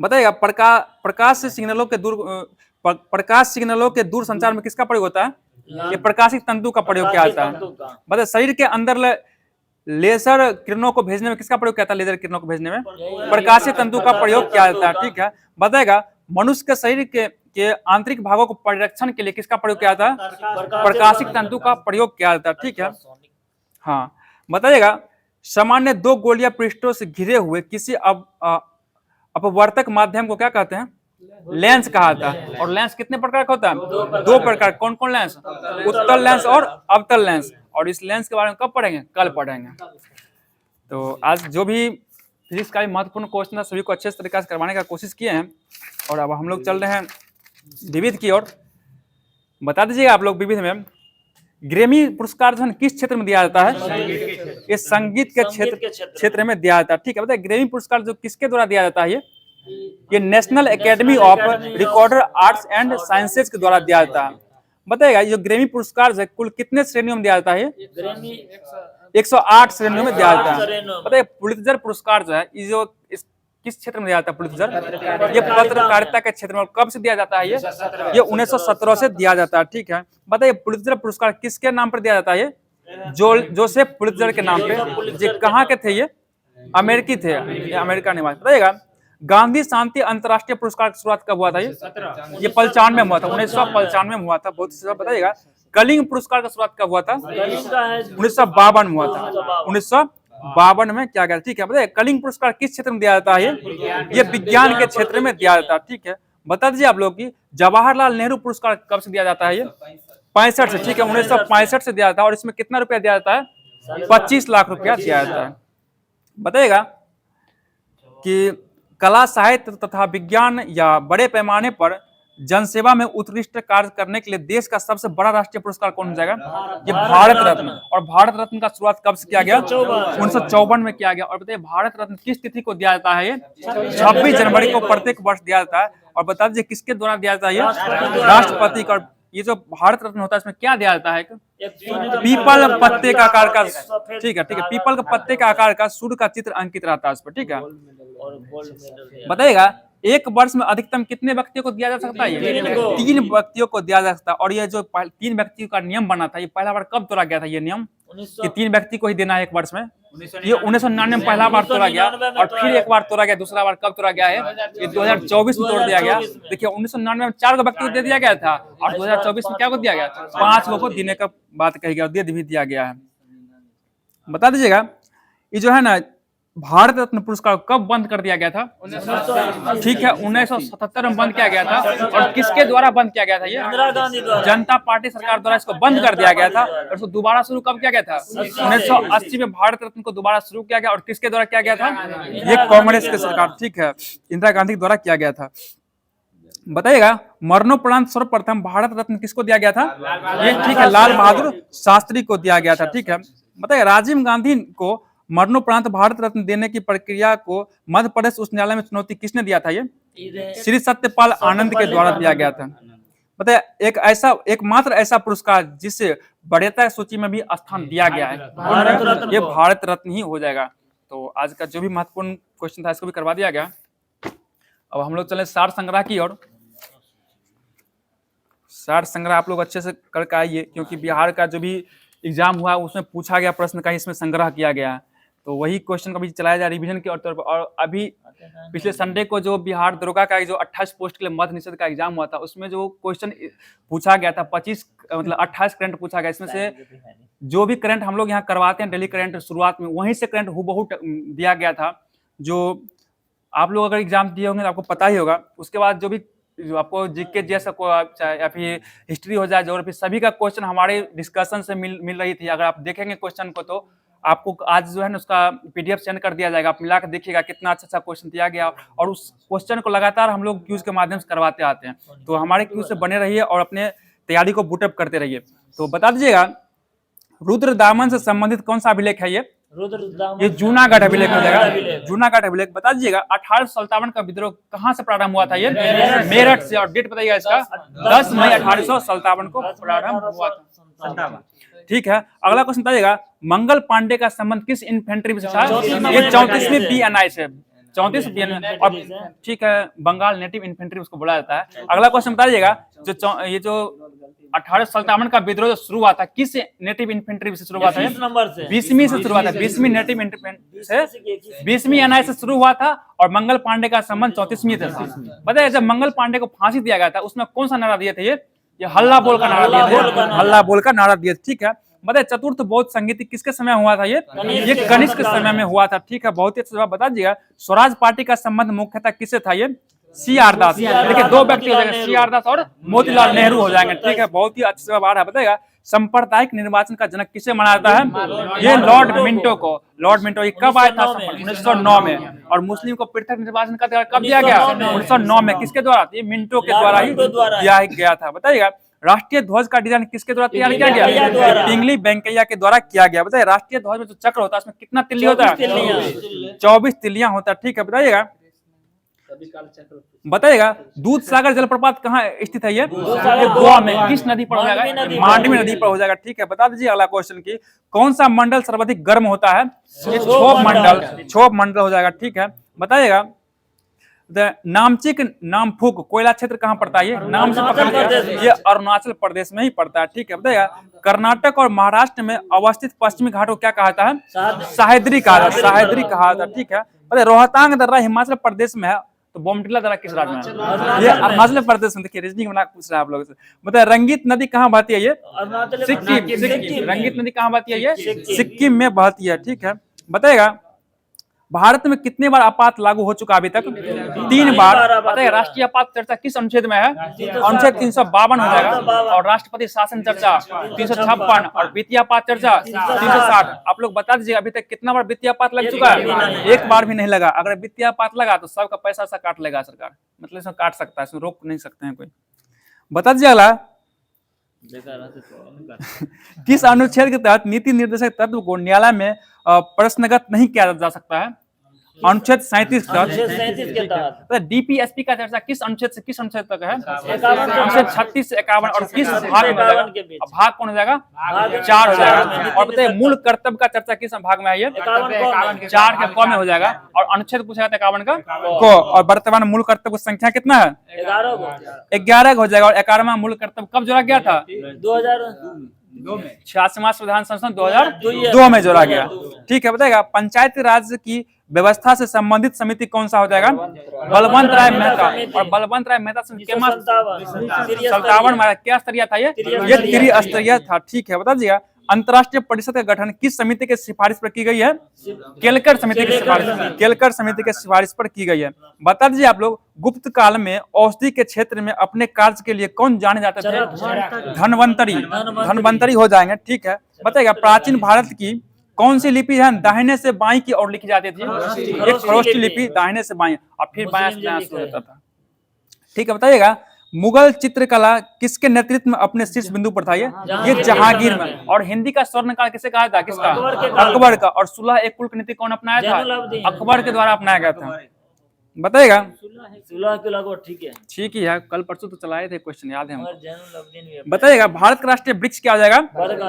बताइएगा प्रकाश सिग्नलों के दूर संचार में किसका प्रयोग होता है? ये प्रकाशिक तंतु का प्रयोग किया जाता है। बताइए शरीर के अंदर लेजर किरणों को भेजने में किसका प्रयोग किया जाता है? लेजर किरणों को भेजने में प्रकाशीय तंतु का प्रयोग किया जाता है। ठीक है, बताएगा मनुष्य के शरीर के आंतरिक भागों को परिरक्षण के लिए किसका प्रयोग किया जाता है? प्रकाशिक तंतु का प्रयोग किया जाता है। ठीक है, हाँ बताइएगा सामान्य 2 गोलीय पृष्ठों से घिरे हुए किसी अपवर्तक माध्यम को क्या कहते हैं? लेंस कहा जाता है। और लेंस कितने प्रकार का होता है? 2 प्रकार। कौन कौन लेंस? उत्तल लेंस और अवतल लेंस। और इस लेंस के बारे में कब पढ़ेंगे? कल पढ़ेंगे। तो आज जो भी फिजिक्स का महत्वपूर्ण क्वेश्चन था सभी को अच्छे तरीके से करवाने का कोशिश किए हैं। और अब हम लोग चल रहे हैं विविध की ओर। बता दीजिएगा आप लोग विविध में ग्रैमी पुरस्कार जो है किस क्षेत्र में दिया जाता है? ये संगीत के क्षेत्र में दिया जाता है। ठीक है, बताइए ग्रैमी पुरस्कार जो किसके द्वारा दिया जाता है? ये national academy of recorder arts and sciences के द्वारा दिया जाता है। बताइएगा ये ग्रैमी पुरस्कार है कुल कितने श्रेणियों में दिया जाता है? 108 श्रेणियों में दिया जाता है। बताइए पुलित्जर पुरस्कार जो है जो किस क्षेत्र में दिया जाता है? पुलित्जर ये पत्रकारिता के क्षेत्र में। कब से दिया जाता है? ये 1917 से दिया जाता है। ठीक है, बताइए पुलित्जर पुरस्कार किसके नाम पर दिया जाता है? जोसेफ पुलित्जर के नाम पे। ये कहाँ के थे? ये अमेरिकी थे, ये अमेरिका निवासी। बताइएगा गांधी शांति अंतर्राष्ट्रीय पुरस्कार की शुरुआत कब हुआ था? ये 95 में हुआ था, 1995 में हुआ था। बहुत ही बताइएगा कलिंग पुरस्कार की शुरुआत कब हुआ था? 1952 में हुआ था, 1952 में क्या गया? ठीक है, बताइए कलिंग पुरस्कार किस क्षेत्र में दिया जाता है? ये विज्ञान के क्षेत्र में दिया जाता है। ठीक है, बता दीजिए आप लोग की जवाहरलाल नेहरू पुरस्कार कब से दिया जाता है? ये 65 से। ठीक है, 1965 से दिया जाता है। और इसमें कितना रुपया दिया जाता है? 25 लाख रुपया दिया जाता है। बताइएगा कि कला साहित्य तथा विज्ञान या बड़े पैमाने पर जनसेवा में उत्कृष्ट कार्य करने के लिए देश का सबसे बड़ा राष्ट्रीय पुरस्कार कौन हो जाएगा? ये भारत रत्न। और भारत रत्न का शुरुआत कब से किया गया? 1954 में किया गया। और बताइए भारत रत्न किस तिथि को दिया जाता है? ये 26 जनवरी को प्रत्येक वर्ष दिया जाता है। और बता दीजिए किसके द्वारा दिया जाता है? ये राष्ट्रपति का। ये जो भारत रत्न होता है इसमें क्या दिया जाता है? पीपल पत्ते का आकार का। ठीक है, पीपल के पत्ते का आकार का सूर्य का चित्र अंकित रहता है उस पर। ठीक है, बताइएगा एक वर्ष में अधिकतम कितने व्यक्तियों को दिया जा सकता है? 3 व्यक्तियों को दिया जा सकता है। और ये जो 3 व्यक्तियों का नियम बना था ये पहला बार कब तोड़ा गया था? ये नियम कि 3 व्यक्ति को ही देना है एक वर्ष में, ये 1999 में पहला बार तोड़ा गया। और फिर एक बार तोड़ा गया, दूसरा बार कब तोड़ा गया है? ये 2024 में तोड़ दिया गया। देखिए 1999 में 4 व्यक्ति को दे दिया गया था और 2024 में क्या को दिया गया? 5 लोगों को देने का बात कही गया, दे भी दिया गया है। बता दीजिएगा ये जो है ना भारत रत्न पुरस्कार कब बंद कर दिया गया था? ठीक है, 1977 में बंद किया गया था। और किसके द्वारा बंद किया गया था? ये इंदिरा गांधी द्वारा, जनता पार्टी सरकार द्वारा इसको बंद कर दिया गया था। और इसको दोबारा शुरू कब किया गया था? 1980 में भारत रत्न को दोबारा शुरू किया गया। और किसके द्वारा किया गया था? ये कांग्रेस की सरकार, ठीक है, इंदिरा गांधी द्वारा किया गया था। बताइएगा मरणोपरांत सर्वप्रथम भारत रत्न किसको दिया गया था? ये ठीक है, लाल बहादुर शास्त्री को दिया गया था। ठीक है, बताइए राजीव गांधी को मरणोपरांत भारत रत्न देने की प्रक्रिया को मध्य प्रदेश उच्च न्यायालय में चुनौती किसने दिया था? ये श्री सत्यपाल आनंद के द्वारा दिया गया था। बताइए एकमात्र ऐसा पुरस्कार जिसे वरीयता सूची में भी स्थान दिया गया है, ये भारत रत्न ही हो जाएगा। तो आज का जो भी महत्वपूर्ण क्वेश्चन था इसको भी करवा दिया गया। अब हम लोग चले सार संग्रह की ओर। सार संग्रह आप लोग अच्छे से करके आइए, क्योंकि बिहार का जो भी एग्जाम हुआ उसमें पूछा गया प्रश्न का इसमें संग्रह किया गया है, तो वही क्वेश्चन का भी चलाया जाए रिवीजन के तौर पर। और अभी पिछले संडे को जो बिहार दरोगा का जो 28 पोस्ट के लिए मध्य निषेध का एग्जाम हुआ था, उसमें जो क्वेश्चन पूछा गया था 25 मतलब 28 करंट पूछा गया। इसमें से जो भी करंट हम लोग यहाँ करवाते हैं डेली करंट शुरुआत में, वहीं से करंट हूबहू दिया गया था। जो आप लोग अगर एग्जाम दिए होंगे तो आपको पता ही होगा। उसके बाद जो भी जो आपको जीके जैसा को चाहे या फिर हिस्ट्री हो जाए, ज्योग्राफी, सभी का क्वेश्चन हमारे डिस्कशन से मिल रही थी। अगर आप देखेंगे क्वेश्चन को तो आपको आज जो है ना उसका पीडीएफ सेंड कर दिया जाएगा, आप मिला कर देखिएगा कितना अच्छा क्वेश्चन दिया गया। और उस क्वेश्चन को लगातार हम लोग क्यूज के माध्यम से करवाते आते हैं, तो हमारे क्यूज से बने रहिए और अपने तैयारी को बूटअप करते रहिए। तो बता दीजिएगा रुद्र दामन से संबंधित कौन सा अभिलेख है ये जूनागढ़ अभिलेख हो जाएगा। जूनागढ़ अभिलेख बता दीजिएगा 1857 का विद्रोह कहाँ से प्रारंभ हुआ था? ये मेरठ से। और डेट बताइएगा इसका 10 मई 1857 को प्रारंभ हुआ था। ठीक है, अगला क्वेश्चन बताइएगा मंगल पांडे का संबंध किस इन्फेंट्री से था? ये 34वीं बीएनआई से, 34 बीएनआई। और ठीक है, बंगाल नेटिव इन्फेंट्री उसको बोला जाता है। अगला क्वेश्चन बताइएगा ये जो 1857 का विद्रोह शुरू हुआ था किस नेटिव इन्फेंट्री से शुरू हुआ था? 20वीं से शुरू हुआ था, 20वीं नेटिव इन्फेंट्री से, 20वीं एनआई से शुरू हुआ था। और मंगल पांडे का संबंध 34वीं से था। बताइए जब मंगल पांडे को फांसी दिया गया था उसमें कौन सा नारा दिए थे? ये हल्ला बोल का नारा दिए थे, हल्ला बोल का नारा दिए। ठीक है, बताइए चतुर्थ बौद्ध संगीति किसके समय हुआ था? ये कनिष्क के समय में हुआ था। ठीक है, बहुत ही अच्छा जवाब बता दीजिएगा। स्वराज पार्टी का संबंध मुख्यतः किससे था? ये सी.आर. दास। देखिए दो व्यक्ति हो जाएंगे, सी.आर. दास और मोतीलाल नेहरू हो जाएंगे। ठीक है, बहुत ही अच्छा जवाब आ रहा है। बताइएगा सांप्रदायिक निर्वाचन का जनक किसे माना जाता है? ये लॉर्ड मिंटो को। लॉर्ड मिंटो ये कब आया था? 1909 में। और मुस्लिम को पृथक निर्वाचन का अधिकार कब दिया गया? 1909 में। किसके द्वारा? ये मिंटो के द्वारा ही दिया गया था। बताइएगा राष्ट्रीय ध्वज का डिजाइन किसके द्वारा तैयार किया गया? पिंगली वेंकैया के द्वारा किया गया। बताइए राष्ट्रीय ध्वज में जो चक्र होता है उसमें कितना तिल्ली होता है? 24 तिल्लियां होता है। ठीक है, बताइएगा दूध सागर जलप्रपात कहाँ स्थित है? ये गोवा में। किस नदी पर हो जाएगा? मांडवी नदी पर हो जाएगा। ठीक है, बता दीजिए अगला क्वेश्चन की कौन सा मंडल सर्वाधिक गर्म होता है? ये क्षोभ मंडल, क्षोभ मंडल हो जाएगा। ठीक है, बताइएगा नामचिक नामफुक कोयला क्षेत्र कहाँ पड़ता है? ये नाम से पकड़ लिया, ये अरुणाचल प्रदेश में ही पड़ता है। ठीक है, बताइएगा कर्नाटक और महाराष्ट्र में अवस्थित पश्चिमी घाट को क्या कहा जाता है? सह्याद्री कहा जाता है, सह्याद्री कहा जाता है। ठीक है, बताइए रोहतांग दर्रा हिमाचल प्रदेश में है, तो बोमडिला दर्रा किस राज्य में है? ये अरुणाचल प्रदेश में। देखिए रीजनिंग बना पूछ रहा है आप लोगों से। बताइए रंगीत नदी कहाँ बहती है? ये सिक्किम। रंगीत नदी कहाँ बहती है? ये सिक्किम में बहती है। ठीक है, बताइएगा भारत में कितने बार आपात लागू हो चुका अभी तक? 3 बार। बताइए राष्ट्रीय आपात चर्चा किस अनुच्छेद में है? अनुच्छेद 352 हो जाएगा। और राष्ट्रपति शासन चर्चा 356 और वित्तीय आपात चर्चा 360। आप लोग बता दीजिए अभी तक कितना बार वित्तीय आपात लग चुका है? 1 बार भी नहीं लगा। अगर वित्तीय आपात लगा तो सबका पैसा सा काट लेगा सरकार, मतलब इसमें काट सकता है, इसमें रोक नहीं सकते हैं कोई। बता दीजिए अगला किस अनुच्छेद के तहत नीति निर्देशक तत्व को न्यायालय में प्रश्नगत नहीं किया जा सकता है? अनुच्छेद 37 के तहत। डीपीएसपी का चर्चा किस अनुच्छेद से किस अनुच्छेद तक है? अनुच्छेद 36 से 51। और किस भाग में हो जाएगा? भाग कौन हो जाएगा? 4 हो जाएगा। और बताइए मूल कर्तव्य का चर्चा किस भाग में है? ये 4 के क में हो जाएगा। और अनुच्छेद पूछा जाता है 51 का को। और वर्तमान मूल कर्तव्य की संख्या कितना है? 11 हो जाएगा। और 11वां मूल कर्तव्य कब जोड़ा गया था? 86वां संविधान संशोधन 2002 में जोड़ा गया। ठीक है, बताइएगा पंचायती राज की व्यवस्था से संबंधित समिति कौन सा हो जाएगा? बलवंत राय मेहता। और बलवंत राय मेहता 57 में क्या स्तरीय था? ये त्रिस्तरीय था। ठीक है, बता दीजिएगा अंतर्राष्ट्रीय परिषद का गठन किस समिति के सिफारिश पर की गई है? केलकर समिति की सिफारिश, केलकर समिति के सिफारिश पर की गई है। बता दीजिए आप लोग गुप्त काल में औषधि के क्षेत्र में अपने कार्य के लिए कौन जाने जाते थे? धनवंतरी। धनवंतरी हो जाएंगे। ठीक है, बताइएगा प्राचीन भारत की कौन सी लिपि है दाहिने से बाईं की ओर लिखी जाती थी? एक खरोष्ठी लिपि दाहिने से बाईं और फिर बायां से दायां शुरू होता था। ठीक है, बताइएगा मुगल चित्रकला किसके नेतृत्व में अपने शीर्ष बिंदु पर था? ये जहांगीर में। और हिंदी का स्वर्ण काल किसे कहा था? किसका? अकबर का। और सुलह एक कुल नीति कौन अपनाया था? अकबर के द्वारा अपनाया गया था। बताइएगा ठीक ही है, कल परसों तो चलाए थे क्वेश्चन, याद है हमको। बताइएगा भारत का राष्ट्रीय वृक्ष क्या हो जाएगा?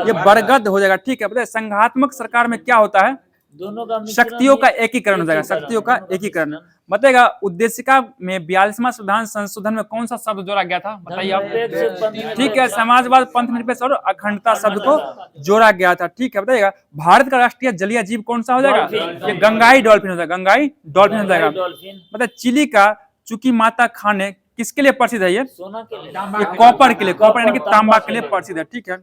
ये बरगद हो जाएगा। ठीक है, बताइए संघात्मक सरकार में क्या होता है? दोनों का मिश्रण शक्तियों का ही एकीकरण हो जाएगा, एकीकरण, शक्तियों का दोनों का एकीकरण। मिश्रण। बताएगा उद्देशिका में 42वां संविधान संशोधन में कौन सा शब्द जोड़ा गया था, बताइए आप। धर्मनिरपेक्ष, पंथ ठीक है, निरपेक्ष। समाजवाद, पंथ निरपेक्ष और अखंडता शब्द को जोड़ा गया था। ठीक है, बताइएगा भारत का राष्ट्रीय जलीय जीव कौन सा हो जाएगा, डॉल्फिन। ये गंगाई डॉल्फिन हो जाएगा, गंगाई डॉल्फिन हो जाएगा। डॉल्फिन मतलब चिली का चुकी माता खाने किसके लिए प्रसिद्ध है, ये सोना के लिए, ये कॉपर के लिए, कॉपर यानी कि तांबा के लिए प्रसिद्ध है। ठीक है,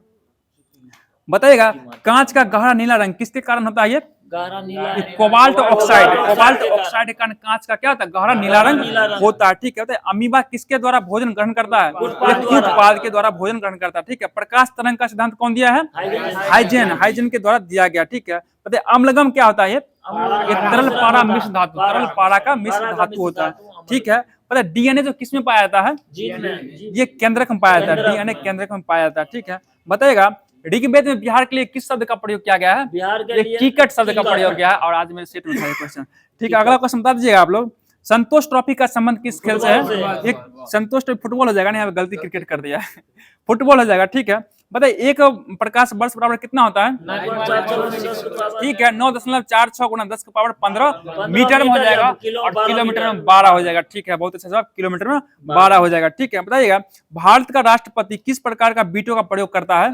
बताइएगा कांच का गहरा नीला रंग किसके कारण होता है, ये गहरा नीला ये कोबाल्ट ऑक्साइड, कोबाल्ट ऑक्साइड के कारण कांच का क्या होता है, गहरा नीला रंग होता है। ठीक है, बताइए अमीबा किसके द्वारा भोजन ग्रहण करता है, ये उत्पाद के द्वारा भोजन ग्रहण करता है। ठीक है, प्रकाश तरंग का सिद्धांत कौन दिया है, हाइजेन के द्वारा दिया गया। ठीक है, बताइए अम्लगम क्या होता है, ये तरल पारा मिश्र धातु, तरल पारा का मिश्र धातु होता है। ठीक है, पता है डीएनए जो किसमें पाया जाता है, जीन में, ये केंद्रक में पाया जाता है, डीएनए केंद्रक में पाया जाता है। ठीक है, बताइएगा ऋग्वेद में बिहार के लिए किस शब्द का प्रयोग किया गया है, बिहार के ये लिए कीकट शब्द का प्रयोग किया है। और आज मेरे सेट में क्वेश्चन। ठीक है, अगला क्वेश्चन बता दीजिएगा आप लोग, संतोष ट्रॉफी का संबंध किस खेल से है, एक संतोष ट्रॉफी फुटबॉल हो जाएगा ना, यहाँ पे गलती क्रिकेट कर दिया है फुटबॉल हो जाएगा। ठीक है, बताइए एक प्रकाश वर्ष बराबर कितना होता है, 9.4 ठीक है 9.46 गुना 10 के पावर 15 मीटर में हो जाएगा, और किलोमीटर में 12 हो जाएगा। ठीक है, बहुत अच्छा जवाब, किलोमीटर में 12 हो जाएगा। ठीक है, बताइएगा भारत का राष्ट्रपति किस प्रकार का वीटो का प्रयोग करता है,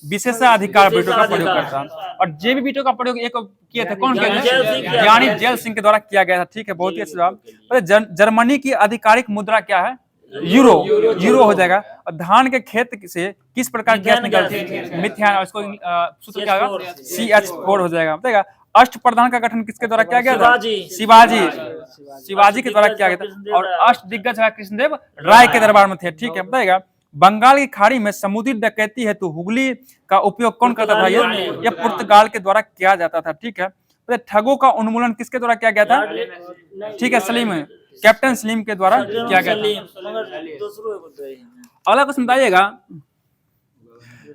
विशेषाधिकार वीटो का प्रयोग करता है। और जेबी वीटो का प्रयोग एक किए थे, कौन किए थे, ज्ञानी जेल सिंह के द्वारा किया गया था। ठीक है, बहुत ही अच्छा जवाब। जर्मनी की आधिकारिक मुद्रा क्या है, यूरो हो जाएगा। और धान के खेत से किस प्रकार की गैस निकलती है, मिथेन, और इसको सूत्र क्या होगा, CH4 हो जाएगा। बताएगा अष्टप्रधान का गठन किसके द्वारा किया गया था, शिवाजी के द्वारा किया गया था। और अष्ट दिग्गज कृष्णदेव राय के दरबार में थे। ठीक है, बताएगा बंगाल की खाड़ी में समुद्री डकैती हेतु हुगली का उपयोग कौन करता था, ये पुर्तगाल के द्वारा किया जाता था। ठीक है, ठगों का उन्मूलन किसके द्वारा किया गया था, ठीक है सलीम, कैप्टन सलीम के द्वारा किया गया था। अगला क्वेश्चन बताइएगा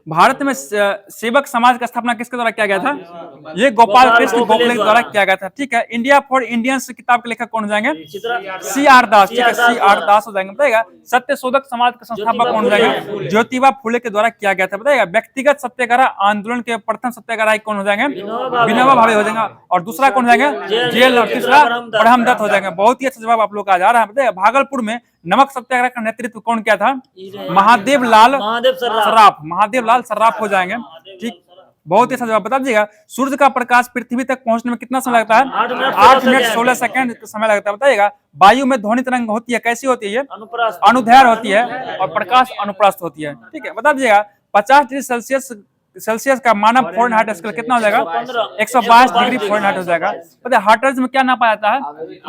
भारत में सेवक समाज का स्थापना किसके द्वारा किया गया था, ये गोपाल कृष्ण गोखले के द्वारा किया गया था। ठीक है, इंडिया फॉर इंडियंस किताब के लेखक कौन हो जाएंगे, CR दास। ठीक है, CR दास हो जाएंगे। बताइएगा सत्यशोधक समाज का संस्थापक कौन हो जाएंगे, ज्योतिबा फुले के द्वारा किया गया था। बताइएगा व्यक्तिगत सत्याग्रह आंदोलन के प्रथम सत्याग्रही कौन हो जाएंगे, विनोबा भावे हो जाएंगे। और दूसरा कौन हो जाएंगे, जेल, और तीसरा ब्रह्मदत्त हो जाएंगे। बहुत ही अच्छा जवाब आप लोग का जा रहा है। बताइएगा भागलपुर में नमक सत्याग्रह का नेतृत्व कौन किया था, महादेव लाल सर्राफ हो जाएंगे। ठीक, बहुत ही अच्छा जवाब बता दीजिएगा सूर्य का प्रकाश पृथ्वी तक पहुंचने में कितना समय लगता है, 8 मिनट 16 सेकंड समय लगता है। बताइएगा वायु में ध्वनि तरंग होती है, कैसी होती है, अनुदैर्घ्य होती है, और प्रकाश अनुप्रस्थ होती है। ठीक है, बता दीजिएगा 50 डिग्री सेल्सियस का मानव फ़ारेनहाइट स्केल कितना हो जाएगा, 122 डिग्री फ़ारेनहाइट हो जाएगा। पता है हर्ट्ज में क्या नापा जाता है,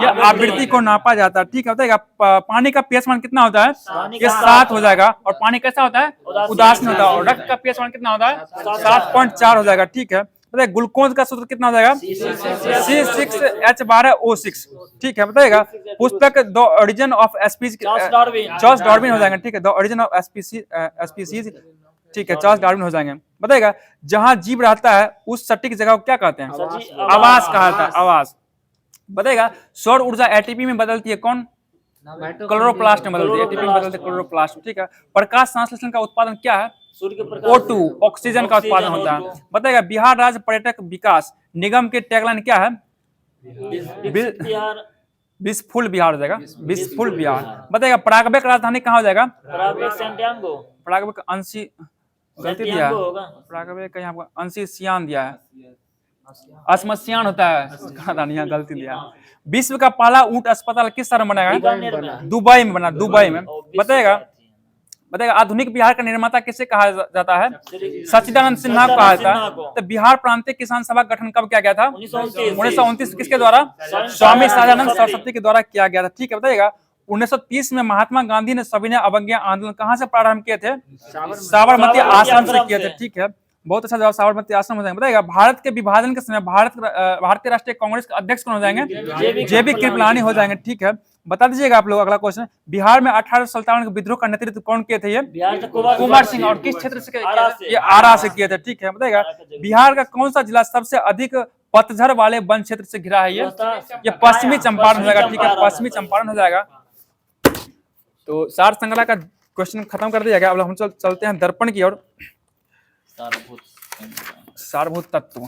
यह आवृत्ति को नापा जाता है। ठीक है, बताइएगा पानी का pH मान कितना होता है, ये 7 हो जाएगा। और पानी कैसा होता है, उदासीन होता है। और रक्त का pH मान कितना होता है, 7.4 हो जाएगा। ठीक है, बताइए ग्लूकोज का सूत्र कितना हो जाएगा, C6H12O6। ठीक है, बताइएगा पुस्तक the origin of species, Charles Darwin हो जाएंगे। ठीक है, द ओरिजिन ऑफ स्पीसीज। ठीक है, चार्ल्स डार्विन हो जाएंगे। बताइएगा जहां जीव रहता है उस सटीक जगह को क्या कहते हैं, आवास कहा जाता है, आवास। बताइएगा सौर ऊर्जा एटीपी में बदलती है कौन, क्लोरोप्लास्ट में बदलती है, एटीपी में बदलती है क्लोरोप्लास्ट। ठीक है, प्रकाश संश्लेषण का उत्पादन क्या है, O2 ऑक्सीजन का उत्पादन होता है। बताइएगा बिहार राज्य पर्यटक विकास निगम के टैगलाइन क्या है, विशफुल बिहार हो जाएगा, विशफुल बिहार। बताइएगा पराग्वे का राजधानी कहाँ हो जाएगा, पराग्वे का अंशी गलती दिया है, पराग्वे का यहाँ अंशी सियान दिया है, असमसियान होता है, यहाँ गलती दिया है। विश्व का पहला ऊंट अस्पताल किस शहर में बनाया, दुबई में बना, दुबई में। बताइएगा आधुनिक बिहार का निर्माता किसे कहा जाता है, सच्चिदानंद सिन्हा को कहा जाता है। तो बिहार प्रांतीय किसान सभा गठन कब किया गया था, 1929 किसके द्वारा, स्वामी सदानंद सरस्वती के द्वारा किया गया था। ठीक है, बताइएगा 1930 में महात्मा गांधी ने सविनय अवज्ञा आंदोलन कहां से प्रारंभ किए थे, साबरमती आश्रम से किए थे। ठीक है, बहुत अच्छा जवाब, साबरमती आश्रम हो जाएंगे। बताइएगा भारत के विभाजन के समय भारतीय राष्ट्रीय कांग्रेस के अध्यक्ष कौन हो जाएंगे, JB कृपलानी हो जाएंगे। ठीक है, बता दीजिएगा आप लोग। अगला क्वेश्चन, बिहार में 1857 के विद्रोह का नेतृत्व कौन किए थे, ये कुंवर सिंह। और किस क्षेत्र से, ये आरा से किए थे। ठीक है, बताइएगा बिहार का कौन सा जिला सबसे अधिक पतझड़ वाले वन क्षेत्र से घिरा है, ये पश्चिमी चंपारण हो जाएगा। ठीक है, पश्चिमी चंपारण हो जाएगा। तो सार संग्रह का क्वेश्चन खत्म कर दिया गया। अब हम चलते हैं दर्पण की ओर। सारभूत तत्व,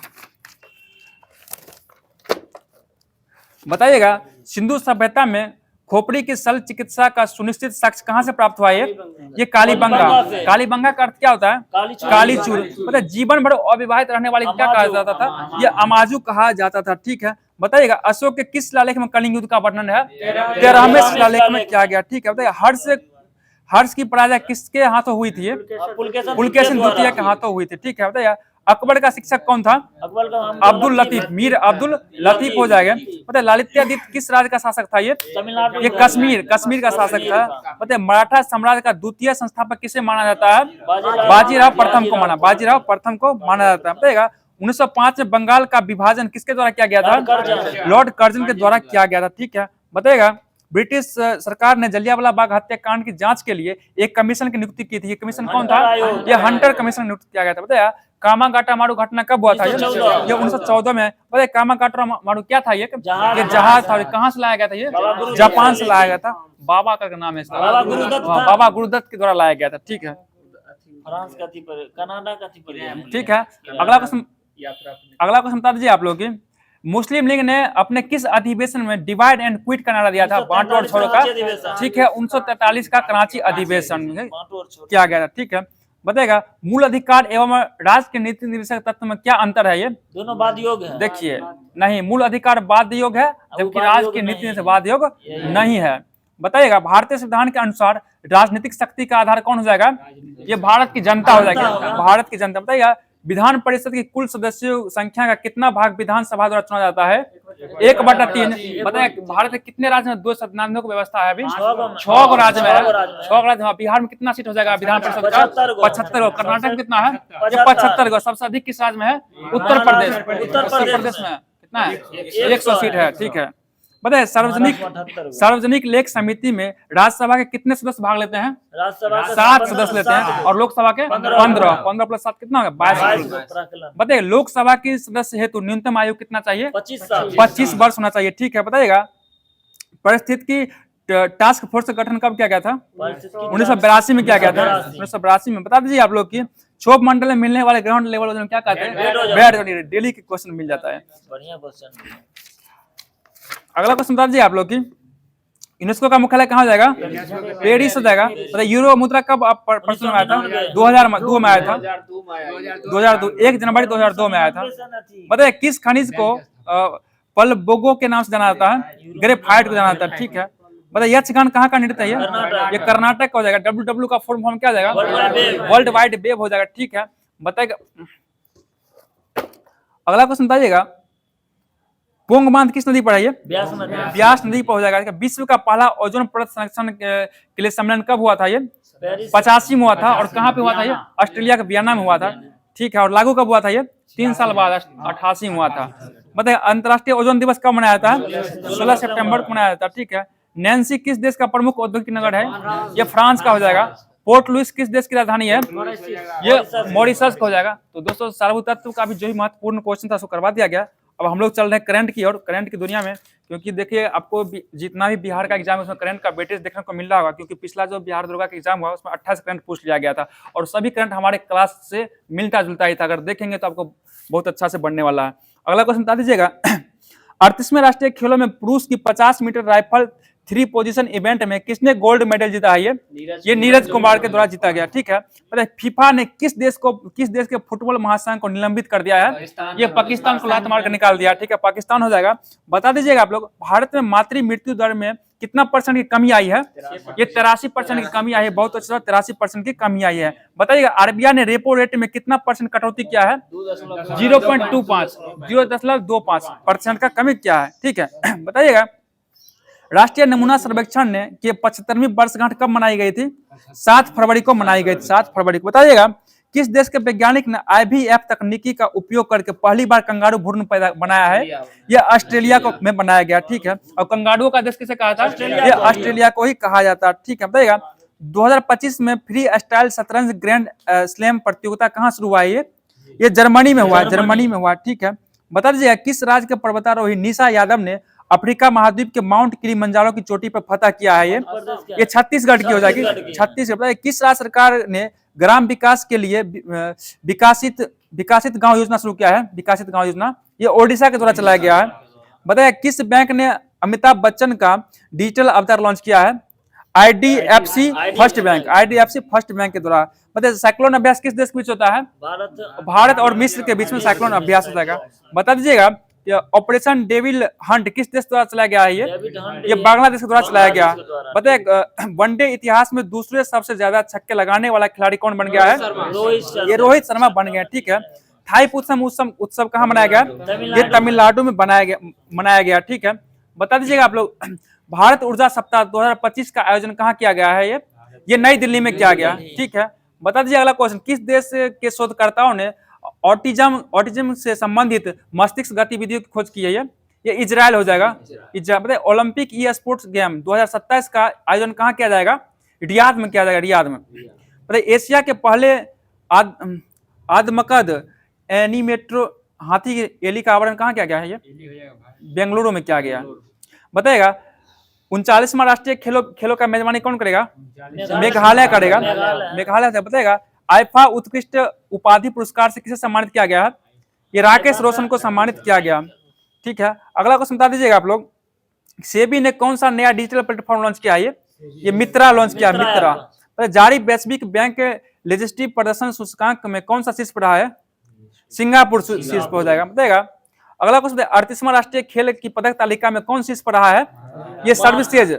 बताइएगा सिंधु सभ्यता में खोपड़ी की शल्य चिकित्सा का सुनिश्चित साक्ष्य कहाँ से प्राप्त हुआ ये कालीबंगा। कालीबंगा का अर्थ क्या होता है? कालीचूर। मतलब जीवन भर अविवाहित रहने वाली क्या कहा जाता था? ये अमाजू कहा जाता था। ठीक है, बताइएगा अशोक के किस शिलालेख में कलिंग युद्ध का वर्णन है? 13वें शिलालेख में किया गया। ठीक है, बताइए हर्ष की पराजय किसके हाथों हुई थी? पुलकेशिन द्वितीय के हाथों हुई थी। ठीक है, बताइए अकबर का शिक्षक कौन था? अब्दुल लतीफ, मीर अब्दुल लतीफ हो जाएगा। मतलब ललित्यादित्य किस राज्य का शासक था? ये कश्मीर का शासक था। मतलब मराठा साम्राज्य का द्वितीय संस्थापक किसे माना जाता है? बाजीराव प्रथम को माना जाता है। बताइएगा 1905 में बंगाल का विभाजन किसके द्वारा किया गया था? लॉर्ड कर्जन के द्वारा किया गया था। ठीक है, बताइएगा ब्रिटिश सरकार ने जलियांवाला बाग हत्याकांड की जांच के लिए एक कमीशन की नियुक्ति की थी। ये कमीशन कौन था? ये हंटर कमीशन नियुक्त किया गया था। बताया कामागाटा मारू घटना कब हुआ था? ये 1914 में। बताइए कामागाटा मारू क्या था? ये जहाज था। कहाँ से लाया गया था? ये जापान से लाया गया था। बाबा का नाम है, बाबा गुरुदत्त के द्वारा लाया गया था। ठीक है, फ्रांस का थी पर कनाडा का थी पर। ठीक है, अगला क्वेश्चन बता दीजिए आप लोग की। मुस्लिम लीग ने अपने किस अधिवेशन में डिवाइड एंड क्विट का नारा दिया था? बांटो और छोड़ो का। ठीक है, 1943 का कराची अधिवेशन में किया गया था। ठीक है, बताएगा मूल अधिकार एवं राष्ट्र के नीति निर्देशक तत्व में क्या अंतर है? ये दोनों वाद योग है। देखिए नहीं, मूल अधिकार वाद योग है जबकि राष्ट्र के नीति निर्देशक वाद योग नहीं है। बताइएगा भारतीय संविधान के अनुसार राजनीतिक शक्ति का आधार कौन हो जाएगा? ये भारत की जनता हो जाएगी। भारत की जनता। बताइएगा विधान परिषद की कुल सदस्यों संख्या का कितना भाग विधानसभा द्वारा चुना जाता है? 1/3। बताइए भारत के कितने राज्य में 2 सदनाओं की व्यवस्था है? अभी 6 राज्य में है। 6 राज्य में। बिहार में कितना सीट हो जाएगा विधान परिषद का? 75। कर्नाटक में कितना है? ये 75। सबसे अधिक किस राज्य में है? उत्तर प्रदेश में कितना है? 100 सीट है। ठीक है, बताइए सार्वजनिक लेख समिति में राज्यसभा के कितने सदस्य भाग लेते हैं? 7 सदस्य लेते हैं और लोकसभा के 15 प्लस 7 कितना होगा? 22। बताइए लोकसभा की सदस्य हेतु न्यूनतम आयु कितना चाहिए? 25 वर्ष होना चाहिए। ठीक है, बताइएगा परिस्थिति की टास्क फोर्स का गठन कब किया गया था? 1982 में किया गया था। 1982 में। बता दीजिए आप लोग की क्षोभ मंडल में मिलने वाले ग्राउंड लेवल वजन क्या कहते हैं? डेली के क्वेश्चन मिल जाता है। बढ़िया क्वेश्चन। अगला क्वेश्चन बता दीजिए आप लोग की यूनेस्को का मुख्यालय कहाँ हो जाएगा? पेरिस हो जाएगा। बताइए यूरो मुद्रा कब प्रचलन में आया था? 2002 में आया था। 2002 1 जनवरी 2002 में आया था। बताइए किस खनिज को पलबोगो के नाम से जाना जाता है? ग्रेफाइट को जाना जाता है। ठीक है, बताइए यक्षगान कहाँ का नृत्य है? ये कर्नाटक का हो जाएगा। WW का फुल फॉर्म क्या हो जाएगा? वर्ल्ड वाइड वेब हो जाएगा। ठीक है, बताइएगा अगला क्वेश्चन बताइएगा पोंग बांध किस नदी पर है? ब्यास नदी पर हो जाएगा। विश्व का पहला ओजोन परत संरक्षण के लिए सम्मेलन कब हुआ था? ये 85 में हुआ था। और कहाँ पे हुआ था? ये ऑस्ट्रेलिया के वियना में हुआ था। ठीक है, और लागू कब हुआ था? ये 3 साल बाद 88 में हुआ था। बताइए अंतर्राष्ट्रीय ओजोन दिवस कब मनाया जाता है? 16 सितंबर को मनाया जाता है। ठीक है, नैन्सी किस देश का प्रमुख औद्योगिक नगर है? ये फ्रांस का हो जाएगा। पोर्ट लुइस किस देश की राजधानी है? ये मॉरिशस का हो जाएगा। तो दोस्तों सार्वभौमत्व का भी जो भी महत्वपूर्ण क्वेश्चन था उसको करवा दिया गया। अब हम लोग चल रहे हैं करंट की ओर, करंट की दुनिया में। क्योंकि देखिए आपको जितना भी बिहार का एग्जाम है उसमें करंट का वेटेज देखने को मिल रहा होगा। क्योंकि पिछला जो बिहार दुर्गा का एग्जाम हुआ उसमें 28 करंट पूछ लिया गया था और सभी करंट हमारे क्लास से मिलता जुलता ही था। अगर देखेंगे तो आपको बहुत अच्छा से बनने वाला है। अगला क्वेश्चन बता दीजिएगा 38वें राष्ट्रीय खेलों में पुरुष की 50 मीटर राइफल 3 पोजीशन इवेंट में किसने गोल्ड मेडल जीता है? ये नीरज कुमार के द्वारा जीता गया। ठीक है, बताइए फीफा ने किस देश के फुटबॉल महासंघ को निलंबित कर दिया है? ये पाकिस्तान को लात मार कर निकाल दिया। ठीक है, पाकिस्तान हो जाएगा। बता दीजिएगा आप लोग भारत में मातृ मृत्यु दर में कितना % की कमी आई है? ये 83% की कमी आई है। बहुत अच्छा, 83% की कमी आई है। बताइएगा आरबीआई ने रेपो रेट में कितना % कटौती किया है? 0.25% का कमी किया है। ठीक है, बताइएगा राष्ट्रीय नमूना सर्वेक्षण ने के 75वीं वर्षगांठ कब मनाई गई थी? 7 फरवरी को मनाई गई थी। 7 फरवरी को। बताइएगा किस देश के वैज्ञानिक ने IVF तकनीकी का उपयोग करके पहली बार कंगारू भ्रूण पैदा बनाया है? यह ऑस्ट्रेलिया को में बनाया गया। ठीक है, और कंगारुओं का देश किसे कहा था? ये ऑस्ट्रेलिया को ही कहा जाता है। ठीक है, बताइएगा 2025 में फ्री स्टाइल शतरंज ग्रैंड स्लैम प्रतियोगिता कहाँ शुरू हुआ है? ये जर्मनी में हुआ। जर्मनी में हुआ। ठीक है, बता दीजिएगा किस राज्य के पर्वतारोही निशा यादव ने अफ्रीका महाद्वीप के माउंट किलिमंजारो की चोटी पर फतह किया है? ये छत्तीसगढ़ की हो जाएगी। छत्तीसगढ़। किस राज्य सरकार ने ग्राम विकास के लिए विकासित गांव योजना शुरू किया है? विकासित गांव योजना ये ओडिशा के द्वारा चलाया गया है। बताइए किस बैंक ने अमिताभ बच्चन का डिजिटल अवतार लॉन्च किया है? IDFC first bank, IDFC first bank के द्वारा। बताइए साइक्लोन अभ्यास किस देश के बीच होता है? भारत और मिस्र के बीच में साइक्लोन अभ्यास होता है। बता दीजिएगा ऑपरेशन डेविल हंट किस देश द्वारा चलाया गया है? ये बांग्लादेश के द्वारा चलाया गया। बताइए वनडे इतिहास में दूसरे सबसे ज्यादा छक्के लगाने वाला खिलाड़ी कौन बन गया है? ये रोहित शर्मा बन गया। ठीक है। थाई उत्सव कहाँ मनाया गया? ये तमिलनाडु में मनाया गया। ठीक है। बता दीजिएगा आप लोग भारत ऊर्जा सप्ताह 2025 का आयोजन कहाँ किया गया है? ये नई दिल्ली में किया गया। ठीक है। बता दीजिए अगला क्वेश्चन, किस देश के शोधकर्ताओं ने ऑटिज्म से संबंधित मस्तिष्क गतिविधियों की खोज की है? ये इजराइल हो जाएगा। बताइए ओलंपिक ई स्पोर्ट्स गेम 2027 का आयोजन कहाँ किया जाएगा? रियाद में किया जाएगा, रियाद में। बताइए एशिया के पहले आदमकद एनीमेट्रो हाथी एली का आवरण कहाँ किया गया है? ये बेंगलुरु में किया गया। बताइएगा 39वां राष्ट्रीय खेलों का मेजबानी कौन करेगा? मेघालय करेगा। मेघालय से। बताइएगा आईफा उत्कृष्ट उपाधि पुरस्कार से किसे सम्मानित किया गया है? ये राकेश रोशन को सम्मानित किया गया। ठीक है। अगला क्वेश्चन बता दीजिएगा आप लोग, सेबी ने कौन सा नया डिजिटल प्लेटफॉर्म लॉन्च किया है? ये मित्रा लॉन्च किया। मित्रा। जारी वैश्विक बैंक लेजिस्टिव प्रदर्शन सूचकांक में कौन सा शीर्ष पर रहा है? सिंगापुर शीर्ष पर हो जाएगा। बताइएगा अगला क्वेश्चन 38वां राष्ट्रीय खेल की पदक तालिका में कौन शीर्ष पर रहा है? ये सर्विसेज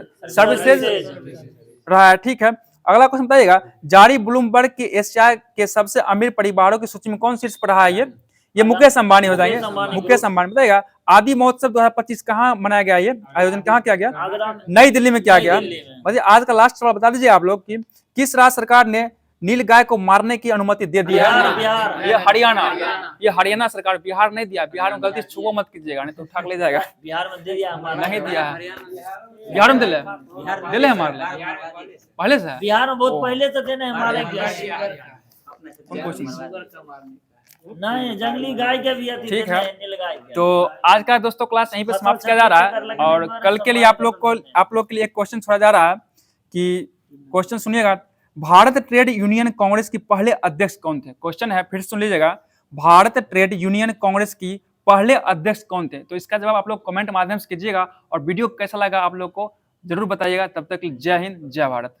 रहा है। ठीक है। अगला क्वेश्चन बताइएगा जारी ब्लूमबर्ग के एशिया के सबसे अमीर परिवारों की सूची में कौन शीर्ष पर रहा है? ये मुकेश अंबानी हो जाएंगे। मुकेश अंबानी। बताइएगा आदि महोत्सव 2025 कहाँ मनाया गया? ये आयोजन कहाँ किया गया? नई दिल्ली में किया गया। बताइए आज का लास्ट सवाल बता दीजिए आप लोग की किस राज्य सरकार ने नील गाय को मारने की अनुमति दे दी है? ये हरियाणा। ये हरियाणा सरकार, बिहार नहीं दिया। बिहार में गलती छुओ मत कीजिएगा नहीं तो उठा ले जाएगा। बिहार में दे दिया, नहीं दिया। बिहार में दिले हमारे पहले से। बिहार में बहुत पहले से देने हमारे नहीं जंगली गाय के भी। ठीक है। तो आज का दोस्तों क्लास यहीं पे समाप्त किया जा रहा है और कल के लिए आप लोग के लिए एक क्वेश्चन छोड़ा जा रहा है कि क्वेश्चन सुनिएगा, भारत ट्रेड यूनियन कांग्रेस की पहले अध्यक्ष कौन थे? क्वेश्चन है, फिर सुन लीजिएगा, भारत ट्रेड यूनियन कांग्रेस की पहले अध्यक्ष कौन थे? तो इसका जवाब आप लोग कमेंट माध्यम से कीजिएगा और वीडियो कैसा लगा आप लोग को जरूर बताइएगा। तब तक जय हिंद, जय भारत।